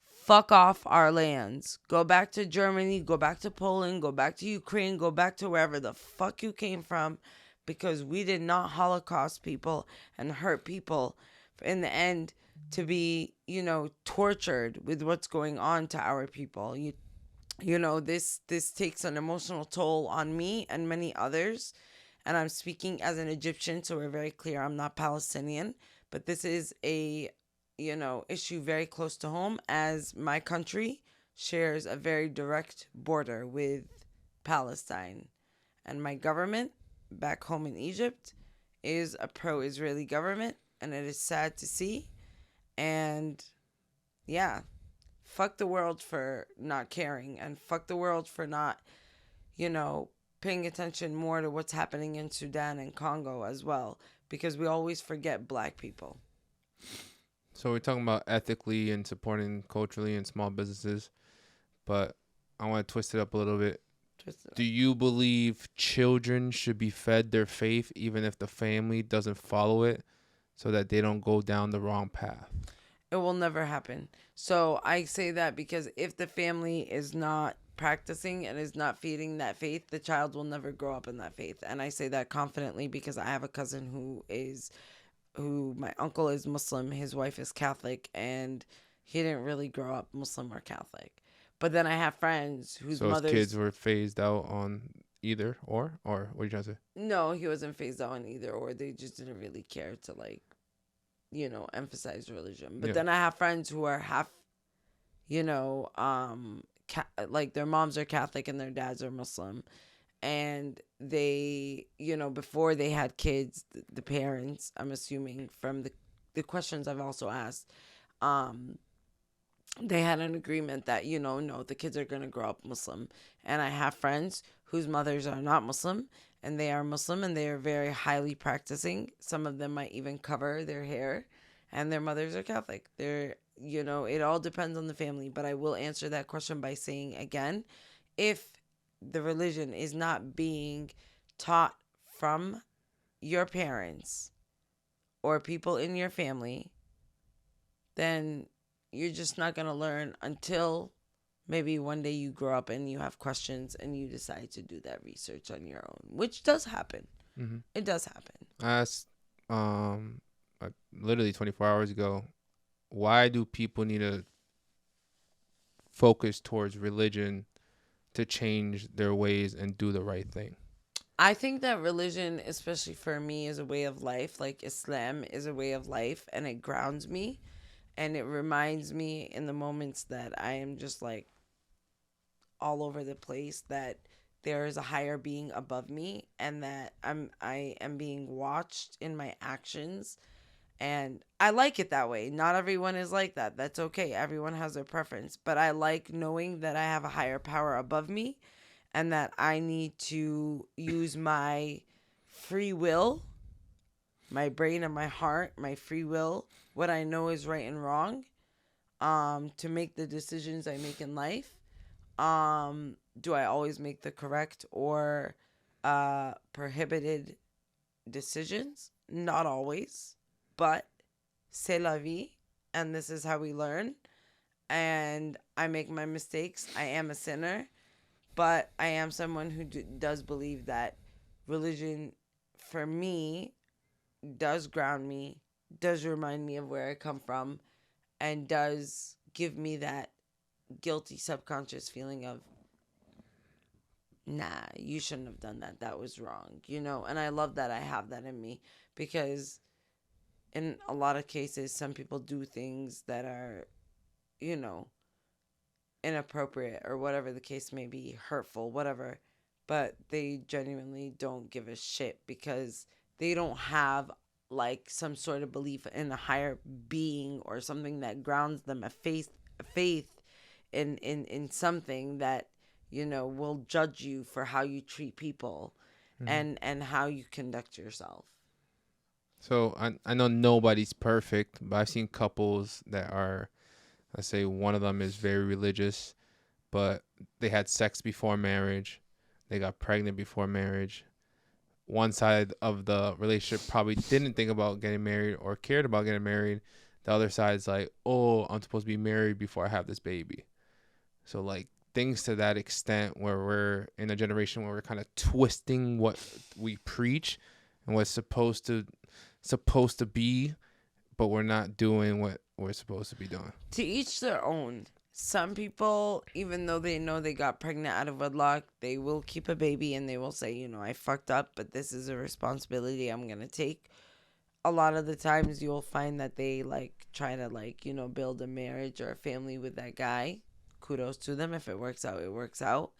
fuck off our lands. Go back to Germany, go back to Poland, go back to Ukraine, go back to wherever the fuck you came from, because we did not Holocaust people and hurt people. In the end, to be, tortured with what's going on to our people. This takes an emotional toll on me and many others. And I'm speaking as an Egyptian, so we're very clear I'm not Palestinian, but this is a, issue very close to home, as my country shares a very direct border with Palestine. And my government back home in Egypt is a pro-Israeli government, and it is sad to see. And yeah, fuck the world for not caring, and fuck the world for not, paying attention more to what's happening in Sudan and Congo as well, because we always forget black people. So we're talking about ethically and supporting culturally and small businesses, but I want to twist it up a little bit. Do you believe children should be fed their faith even if the family doesn't follow it, so that they don't go down the wrong path? It will never happen. So I say that because if the family is not practicing and is not feeding that faith, the child will never grow up in that faith. And I say that confidently because I have a cousin who my uncle is Muslim, his wife is Catholic, and he didn't really grow up Muslim or Catholic. But then I have friends whose mothers... kids were phased out on either or what are you trying to say? No, he wasn't phased out on either or. They just didn't really care to, emphasize religion. But then I have friends who are half, their moms are Catholic and their dads are Muslim. And they, before they had kids, the parents, I'm assuming from the questions I've also asked, they had an agreement that, no, the kids are going to grow up Muslim. And I have friends whose mothers are not Muslim, and they are Muslim, and they are very highly practicing. Some of them might even cover their hair, and their mothers are Catholic. They're, it all depends on the family. But I will answer that question by saying, again, if the religion is not being taught from your parents or people in your family, then you're just not going to learn until maybe one day you grow up and you have questions and you decide to do that research on your own, which does happen. Mm-hmm. It does happen. I asked literally 24 hours ago, why do people need to focus towards religion to change their ways and do the right thing? I think that religion, especially for me, is a way of life. Like Islam is a way of life, and it grounds me. And it reminds me in the moments that I am just all over the place, that there is a higher being above me, and that I am being watched in my actions. And I like it that way. Not everyone is like that. That's okay. Everyone has their preference. But I like knowing that I have a higher power above me, and that I need to use my free will, my brain and my heart, my free will, what I know is right and wrong, to make the decisions I make in life. Do I always make the correct or prohibited decisions? Not always, but c'est la vie, and this is how we learn. And I make my mistakes. I am a sinner, but I am someone who does believe that religion, for me, does ground me, does remind me of where I come from, and does give me that guilty subconscious feeling of, nah, you shouldn't have done that. That was wrong, And I love that I have that in me, because in a lot of cases, some people do things that are, inappropriate or whatever the case may be, hurtful, whatever, but they genuinely don't give a shit because they don't have some sort of belief in a higher being or something that grounds them, a faith in something that, will judge you for how you treat people, mm-hmm. and how you conduct yourself. So I know nobody's perfect, but I've seen couples that are, let's say one of them is very religious, but they had sex before marriage. They got pregnant before marriage. One side of the relationship probably didn't think about getting married or cared about getting married. The other side's like, oh, I'm supposed to be married before I have this baby. So things to that extent where we're in a generation where we're kind of twisting what we preach and what's supposed to be, but we're not doing what we're supposed to be doing. To each their own. Some people, even though they know they got pregnant out of wedlock, they will keep a baby and they will say, you know, I fucked up, but this is a responsibility I'm going to take. A lot of the times you'll find that they like try to like, you know, build a marriage or a family with that guy. Kudos to them. If it works out, it works out.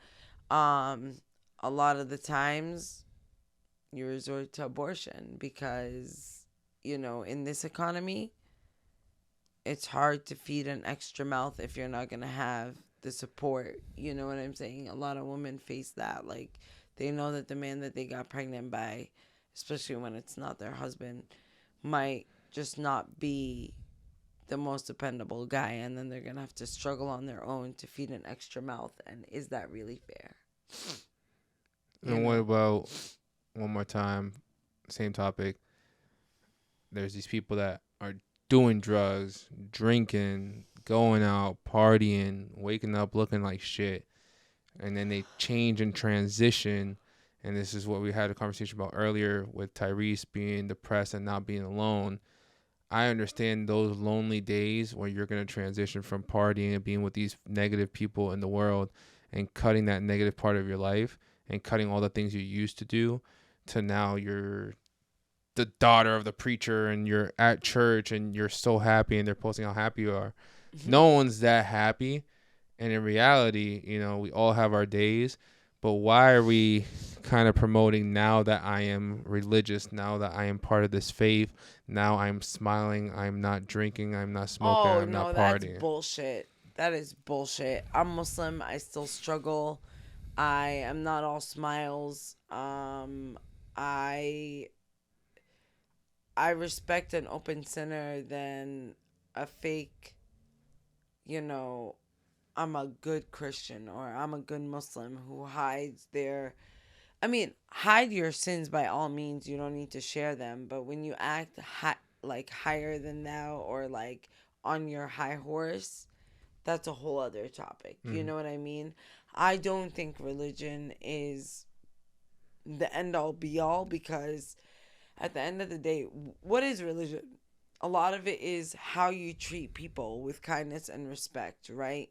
A lot of the times you resort to abortion because, you know, in this economy, it's hard to feed an extra mouth if you're not going to have the support. You know what I'm saying? A lot of women face that. Like, they know that the man that they got pregnant by, especially when it's not their husband, might just not be the most dependable guy. And then they're going to have to struggle on their own to feed an extra mouth. And is that really fair? And what about, one more time, same topic, there's these people that are doing drugs, drinking, going out, partying, waking up looking like shit, and then they change and transition. And this is what we had a conversation about earlier with Tyrese being depressed and not being alone. I understand those lonely days where you're going to transition from partying and being with these negative people in the world and cutting that negative part of your life and cutting all the things you used to do to now you're the daughter of the preacher and you're at church and you're so happy and they're posting how happy you are. Mm-hmm. No one's that happy. And in reality, you know, we all have our days. But why are we kind of promoting now that I am religious, now that I am part of this faith, now I'm smiling, I'm not drinking, I'm not smoking, I'm not partying? That's bullshit. That is bullshit. I'm Muslim. I still struggle. I am not all smiles. I respect an open sinner than a fake, you know, I'm a good Christian or I'm a good Muslim who hides their... I mean, hide your sins by all means. You don't need to share them. But when you act like higher than thou or like on your high horse, that's a whole other topic. Mm-hmm. You know what I mean? I don't think religion is the end all be all, because at the end of the day, what is religion? A lot of it is how you treat people with kindness and respect, right?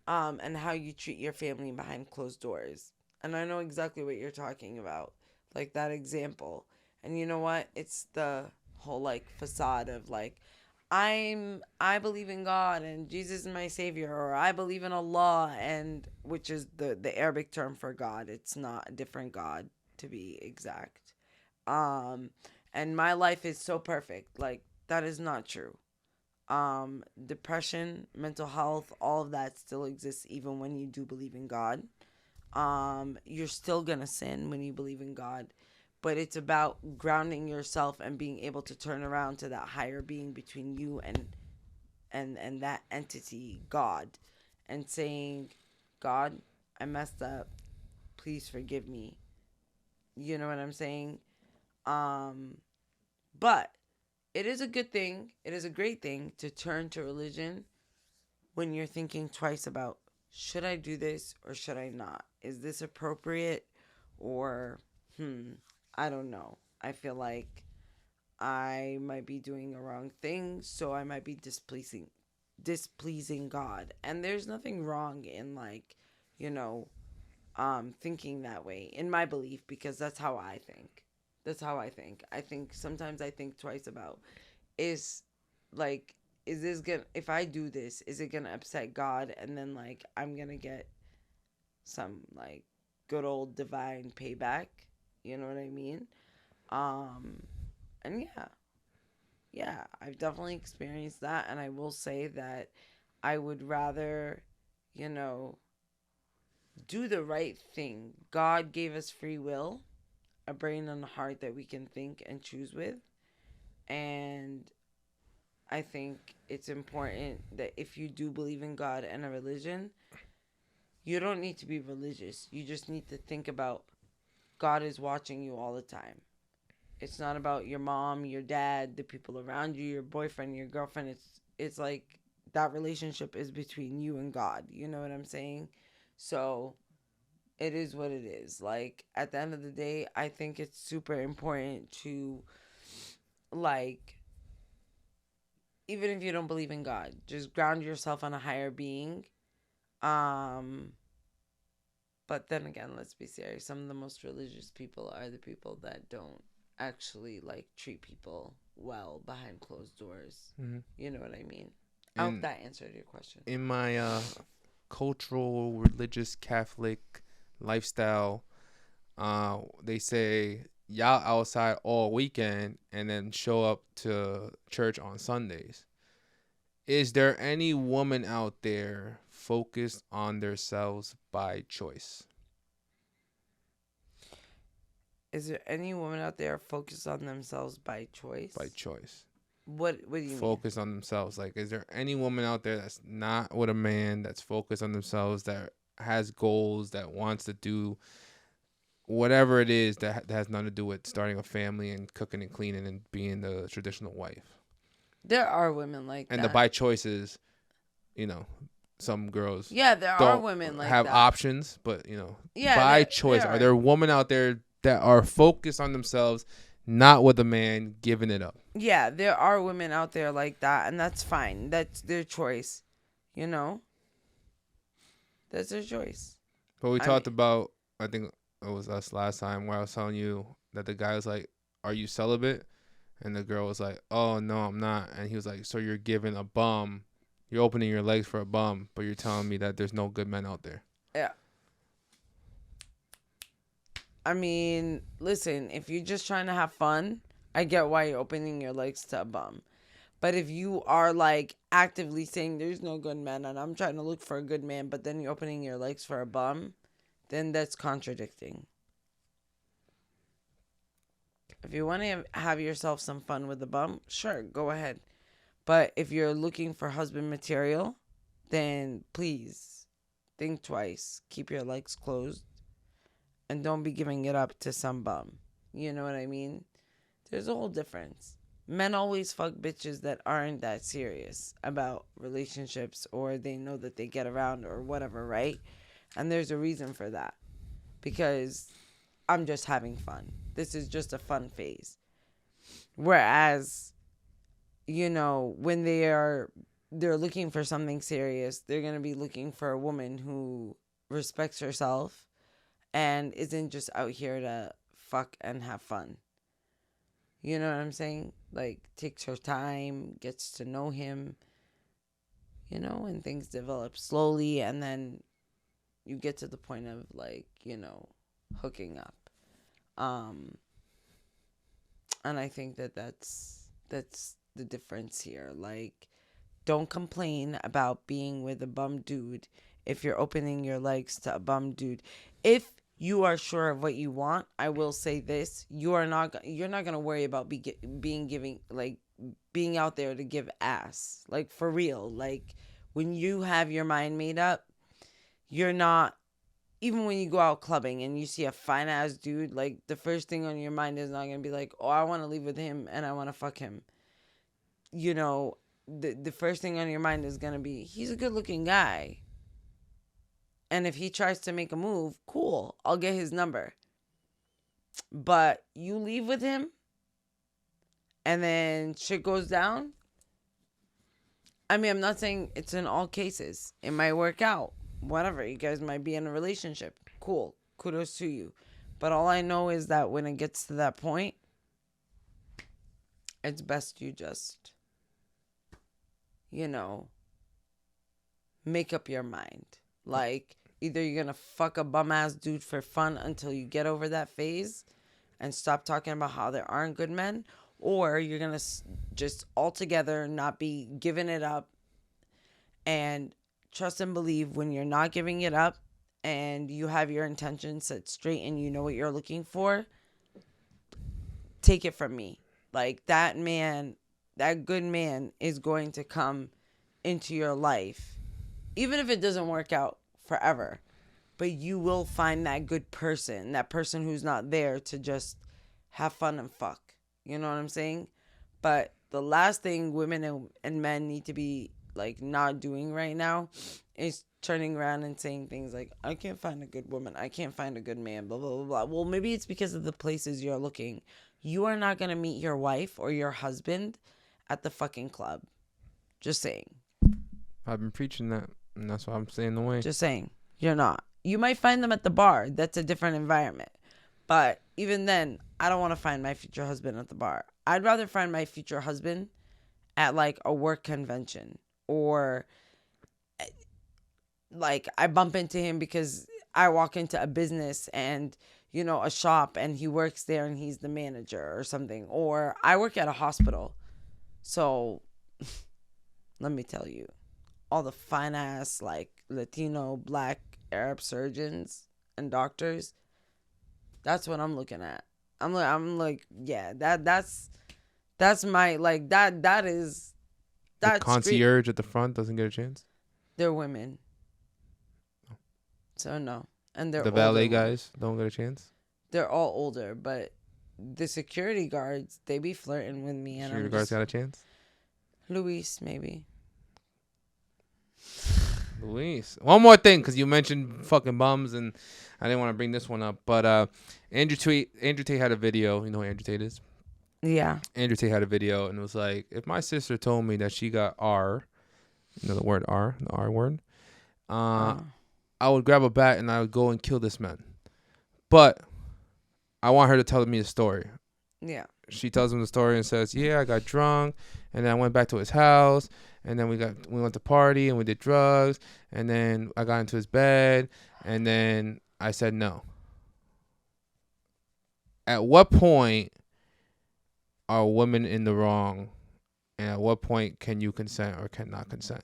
And how you treat your family behind closed doors. And I know exactly what you're talking about, like that example. And you know what? It's the whole like facade of like, I believe in God and Jesus is my savior, or I believe in Allah, and which is the Arabic term for God. It's not a different God, to be exact. And my life is so perfect. Like, that is not true. Depression, mental health, all of that still exists even when you do believe in God. You're still gonna sin when you believe in God, but it's about grounding yourself and being able to turn around to that higher being between you and that entity, God, and saying, God, I messed up. Please forgive me. You know what I'm saying? But it is a good thing. It is a great thing to turn to religion when you're thinking twice about, should I do this or should I not? Is this appropriate? Or, I don't know. I feel like I might be doing a wrong thing, so I might be displeasing God. And there's nothing wrong in, like, you know, thinking that way, in my belief, because that's how I think. I think sometimes I think twice about, is this gonna, if I do this, is it gonna upset God? And then like I'm gonna get some like good old divine payback. You know what I mean? And yeah, I've definitely experienced that, and I will say that I would rather, you know, do the right thing. God gave us free will, a brain and a heart that we can think and choose with. And I think it's important that if you do believe in God and a religion, you don't need to be religious. You just need to think about God is watching you all the time. It's not about your mom, your dad, the people around you, your boyfriend, your girlfriend. It's like that relationship is between you and God. You know what I'm saying? So it is what it is. Like, at the end of the day, I think it's super important to, like, even if you don't believe in God, just ground yourself on a higher being. But then again, let's be serious. Some of the most religious people are the people that don't actually like treat people well behind closed doors. Mm-hmm. You know what I mean? I hope that answered your question. In my cultural, religious, Catholic lifestyle, they say y'all outside all weekend and then show up to church on Sundays. Is there any woman out there focused on themselves by choice? Is there any woman out there focused on themselves by choice? By choice. What do you Focus on themselves. Like, is there any woman out there that's not with a man, that's focused on themselves, that has goals, that wants to do whatever it is that has nothing to do with starting a family and cooking and cleaning and being the traditional wife? There are women like that. And the by choices, some girls there are women like have that. options, but by choice. Are there women out there that are focused on themselves, not with a man, giving it up? Yeah, there are women out there like that, and that's fine. That's their choice. That's their choice. But we talked about, I think it was us last time, where I was telling you that the guy was like, "Are you celibate?" And the girl was like, "Oh, no, I'm not." And he was like, "So you're giving a bum, you're opening your legs for a bum, but you're telling me that there's no good men out there." Yeah. I mean, listen, if you're just trying to have fun, I get why you're opening your legs to a bum. But if you are like actively saying there's no good men and I'm trying to look for a good man, but then you're opening your legs for a bum, then that's contradicting. If you want to have yourself some fun with a bum, sure, go ahead. But if you're looking for husband material, then please think twice. Keep your legs closed. And don't be giving it up to some bum. You know what I mean? There's a whole difference. Men always fuck bitches that aren't that serious about relationships, or they know that they get around or whatever, right? And there's a reason for that. Because I'm just having fun. This is just a fun phase. Whereas, when they're looking for something serious, they're going to be looking for a woman who respects herself and isn't just out here to fuck and have fun. You know what I'm saying? Like, takes her time, gets to know him, and things develop slowly, and then you get to the point of, like, hooking up. And I think that's the difference here. Like, don't complain about being with a bum dude if you're opening your legs to a bum dude. If you are sure of what you want, I will say this: you're not gonna worry about being out there to give ass, like, for real. Like, when you have your mind made up, you're not. Even when you go out clubbing and you see a fine ass dude, like, the first thing on your mind is not gonna be like, oh, I want to leave with him and I want to fuck him. The first thing on your mind is gonna be, he's a good looking guy. And if he tries to make a move, cool, I'll get his number. But you leave with him and then shit goes down. I mean, I'm not saying it's in all cases. It might work out. Whatever. You guys might be in a relationship. Cool. Kudos to you. But all I know is that when it gets to that point, it's best you just, make up your mind. Like, either you're going to fuck a bum-ass dude for fun until you get over that phase and stop talking about how there aren't good men, or you're going to just altogether not be giving it up, and trust and believe when you're not giving it up and you have your intentions set straight and you know what you're looking for, take it from me. Like, that man, that good man is going to come into your life, even if it doesn't work out forever. But you will find that good person, that person who's not there to just have fun and fuck. You know what I'm saying? But the last thing women and men need to be, like, not doing right now is turning around and saying things like, I can't find a good woman, I can't find a good man, blah, blah, blah, blah. Well, maybe it's because of the places you're looking. You are not going to meet your wife or your husband at the fucking club. Just saying. I've been preaching that, and that's why I'm staying away. Just saying. You're not. You might find them at the bar. That's a different environment. But even then, I don't want to find my future husband at the bar. I'd rather find my future husband at like a work convention, or like I bump into him because I walk into a business and, you know, a shop, and he works there and he's the manager or something. Or I work at a hospital. So let me tell you, all the fine ass like Latino, Black, Arab surgeons and doctors, that's what I'm looking at. I'm like, yeah, that's my, like, that is The concierge at the front doesn't get a chance. They're women, so no, and they're The valet older guys don't get a chance. They're all older, but the security guards, they be flirting with me, and Security guards got a chance. Luis, maybe. Luis. One more thing, because you mentioned fucking bums, and I didn't want to bring this one up, but Andrew Tate had a video. You know who Andrew Tate is? Yeah. Andrew Tate had a video, and it was like, if my sister told me that she got R, you know the word R, the R word, I would grab a bat and I would go and kill this man. But I want her to tell me the story. Yeah. She tells him the story and says, yeah, I got drunk, and then I went back to his house, and then we went to party and we did drugs, and then I got into his bed, and then I said no. At what point are women in the wrong, and at what point can you consent or cannot consent?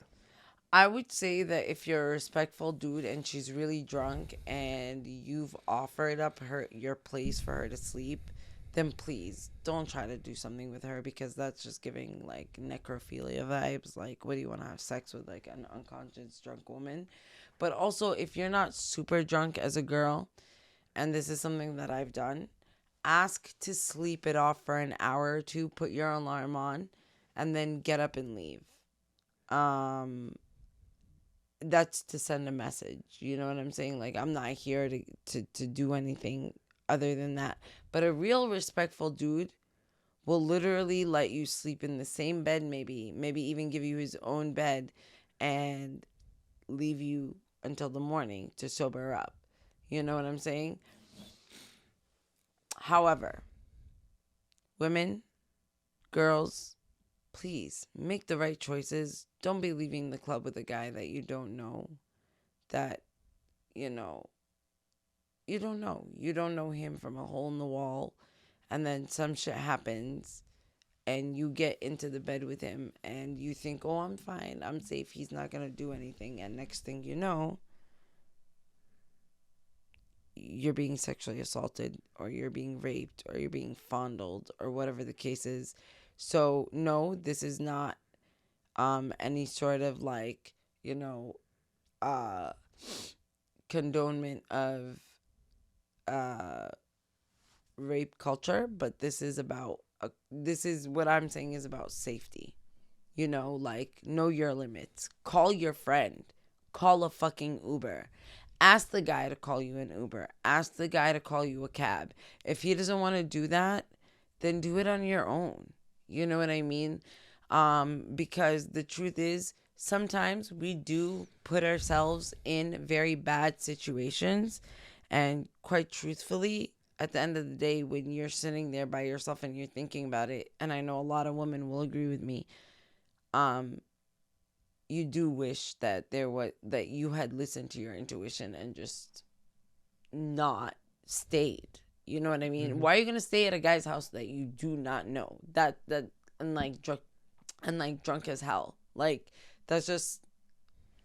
I would say that if you're a respectful dude and she's really drunk and you've offered up your place for her to sleep, then please don't try to do something with her, because that's just giving like necrophilia vibes. Like, what do you want to have sex with, like an unconscious drunk woman? But also, if you're not super drunk as a girl, and this is something that I've done, ask to sleep it off for an hour or two, put your alarm on, and then get up and leave. That's to send a message. You know what I'm saying? Like, I'm not here to do anything other than that. But a real respectful dude will literally let you sleep in the same bed, maybe even give you his own bed, and leave you until the morning to sober up. You know what I'm saying? However, women, girls, please make the right choices. Don't be leaving the club with a guy that you don't know, that, you know, you don't know. You don't know him from a hole in the wall, and then some shit happens, and you get into the bed with him, and you think, oh, I'm fine, I'm safe, he's not going to do anything, and next thing you know, you're being sexually assaulted, or you're being raped, or you're being fondled, or whatever the case is. So, no, this is not any sort of, like, you know, condonement of rape culture, but this is what I'm saying is about safety. You know, like, know your limits. Call your friend. Call a fucking Uber. Ask the guy to call you an Uber. Ask the guy to call you a cab. If he doesn't want to do that, then do it on your own. You know what I mean? Because the truth is, sometimes we do put ourselves in very bad situations, and quite truthfully, at the end of the day, when you're sitting there by yourself and you're thinking about it, and I know a lot of women will agree with me, you do wish that that you had listened to your intuition and just not stayed. You know what I mean? Mm-hmm. Why are you gonna stay at a guy's house that you do not know? That and drunk as hell. Like, that's just,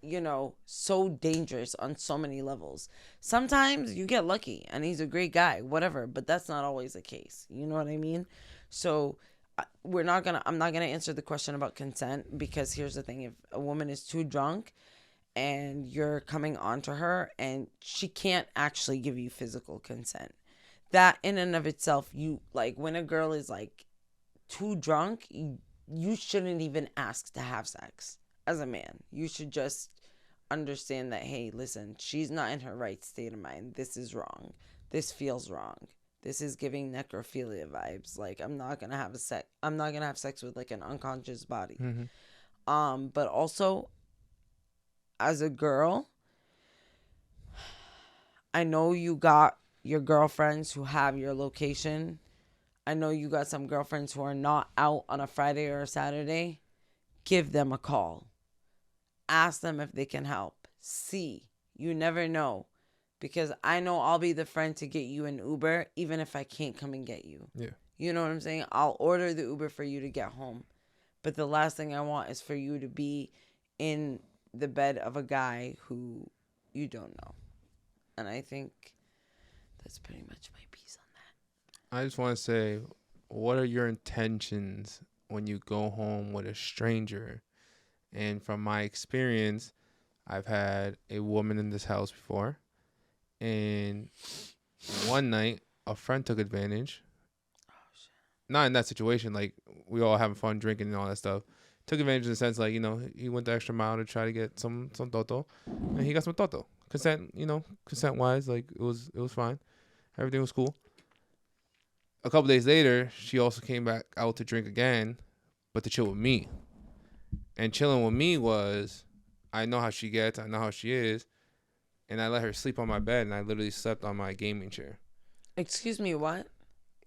you know, so dangerous on so many levels. Sometimes you get lucky and he's a great guy, whatever, but that's not always the case. You know what I mean? So I'm not gonna answer the question about consent, because here's the thing: if a woman is too drunk and you're coming onto her and she can't actually give you physical consent, that in and of itself, you, like, when a girl is like too drunk, you shouldn't even ask to have sex. As a man, you should just understand that, hey, listen, she's not in her right state of mind. This is wrong. This feels wrong. This is giving necrophilia vibes. Like, I'm not gonna have sex with like an unconscious body. Mm-hmm. But also, as a girl, I know you got your girlfriends who have your location. I know you got some girlfriends who are not out on a Friday or a Saturday. Give them a call. Ask them if they can help. See, you never know. Because I know I'll be the friend to get you an Uber, even if I can't come and get you. Yeah. You know what I'm saying? I'll order the Uber for you to get home. But the last thing I want is for you to be in the bed of a guy who you don't know. And I think that's pretty much my piece on that. I just want to say, what are your intentions when you go home with a stranger? And from my experience, I've had a woman in this house before. And one night, a friend took advantage. Oh, shit. Not in that situation. Like, we all having fun drinking and all that stuff. Took advantage in the sense, like, you know, he went the extra mile to try to get some toto. And he got some toto. Consent-wise, like, it was fine. Everything was cool. A couple days later, she also came back out to drink again, but to chill with me. And chilling with me was, I know how she gets, I know how she is, and I let her sleep on my bed, and I literally slept on my gaming chair. Excuse me, what?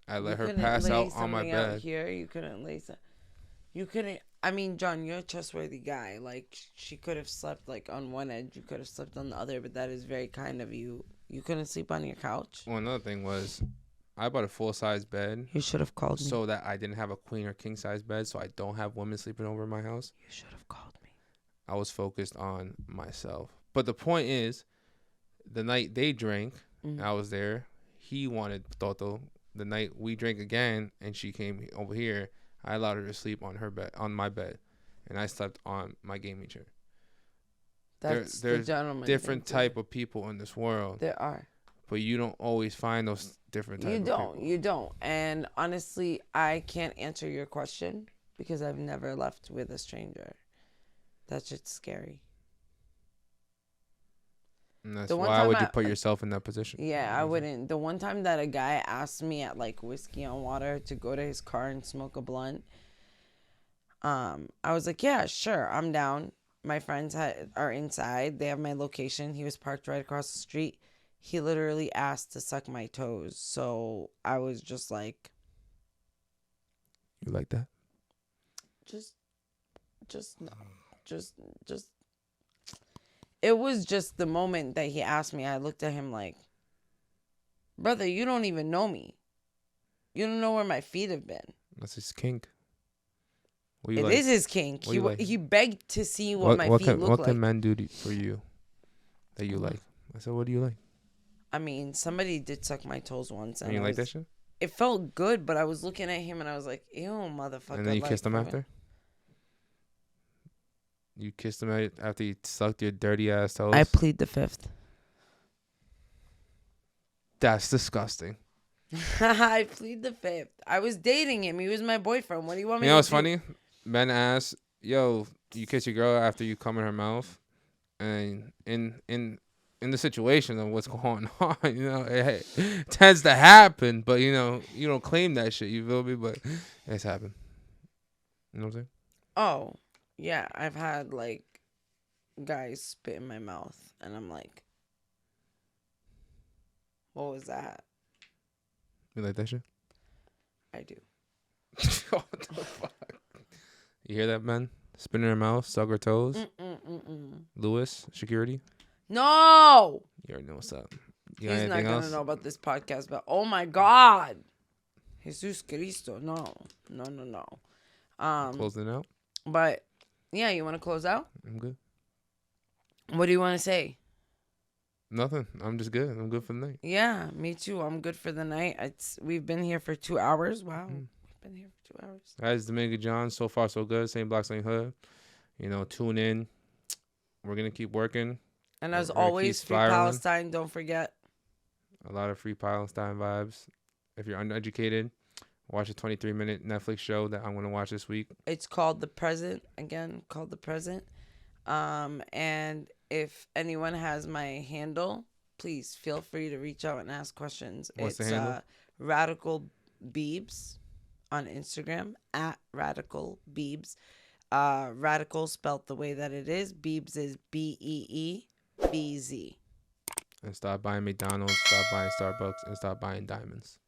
I let her pass out on my bed. Out here, you couldn't lay some. You couldn't. I mean, John, you're a trustworthy guy. Like, she could have slept like on one edge, you could have slept on the other, but that is very kind of you. You couldn't sleep on your couch. Well, another thing was, I bought a full-size bed. You should have called me. So that I didn't have a queen or king-size bed, so I don't have women sleeping over in my house. You should have called me. I was focused on myself. But the point is, the night they drank, I was there. He wanted Toto. The night we drank again, and she came over here, I allowed her to sleep on her bed, on my bed, and I slept on my gaming chair. That's there's the gentleman different type of people in this world. There are. But you don't always find those different type of people. You don't. And honestly, I can't answer your question because I've never left with a stranger. That shit's scary. And that's why would you put yourself in that position? Yeah, I wouldn't. The one time that a guy asked me at like Whiskey on Water to go to his car and smoke a blunt, I was like, yeah, sure, I'm down. My friends are inside. They have my location. He was parked right across the street. He literally asked to suck my toes. So I was just like, you like that? Just no. Just it was just the moment that he asked me, I looked at him like, brother, you don't even know me. You don't know where my feet have been. That's his kink. It is his kink. He begged to see what my feet look like. What can men do for you that you like? I said, what do you like? I mean, somebody did suck my toes once. And you like that shit? It felt good, but I was looking at him and I was like, ew, motherfucker. And then you kissed him after? You kissed him after he sucked your dirty ass toes? I plead the fifth. That's disgusting. I plead the fifth. I was dating him. He was my boyfriend. What do you want me to do? You know what's funny? Ben asked, yo, you kiss your girl after you come in her mouth? And in the situation of what's going on, you know, it tends to happen, but, you know, you don't claim that shit, you feel me? But it's happened. You know what I'm saying? Oh, yeah. I've had, like, guys spit in my mouth, and I'm like, what was that? You like that shit? I do. What the fuck? You hear that, man? Spit in her mouth, suck her toes. Lewis, security. No. You already know what's up. He's not gonna know about this podcast, but oh my God, Jesus Cristo, no. Closing out. But yeah, you want to close out? I'm good. What do you want to say? Nothing. I'm just good. I'm good for the night. Yeah, me too. I'm good for the night. We've been here for 2 hours. Wow, we've been here for 2 hours. Guys, Domingo Jonn, so far so good. Same block, same hood. You know, tune in. We're gonna keep working. And as always, Free Palestine. Don't forget. A lot of Free Palestine vibes. If you're uneducated, watch a 23-minute Netflix show that I'm gonna watch this week. It's called The Present. Again, called The Present. And if anyone has my handle, please feel free to reach out and ask questions. What's the handle? Radical Beebs on Instagram, at Radical Beebs. Radical spelt the way that it is. Beebs is BEEBZ. And stop buying McDonald's, stop buying Starbucks, and stop buying diamonds.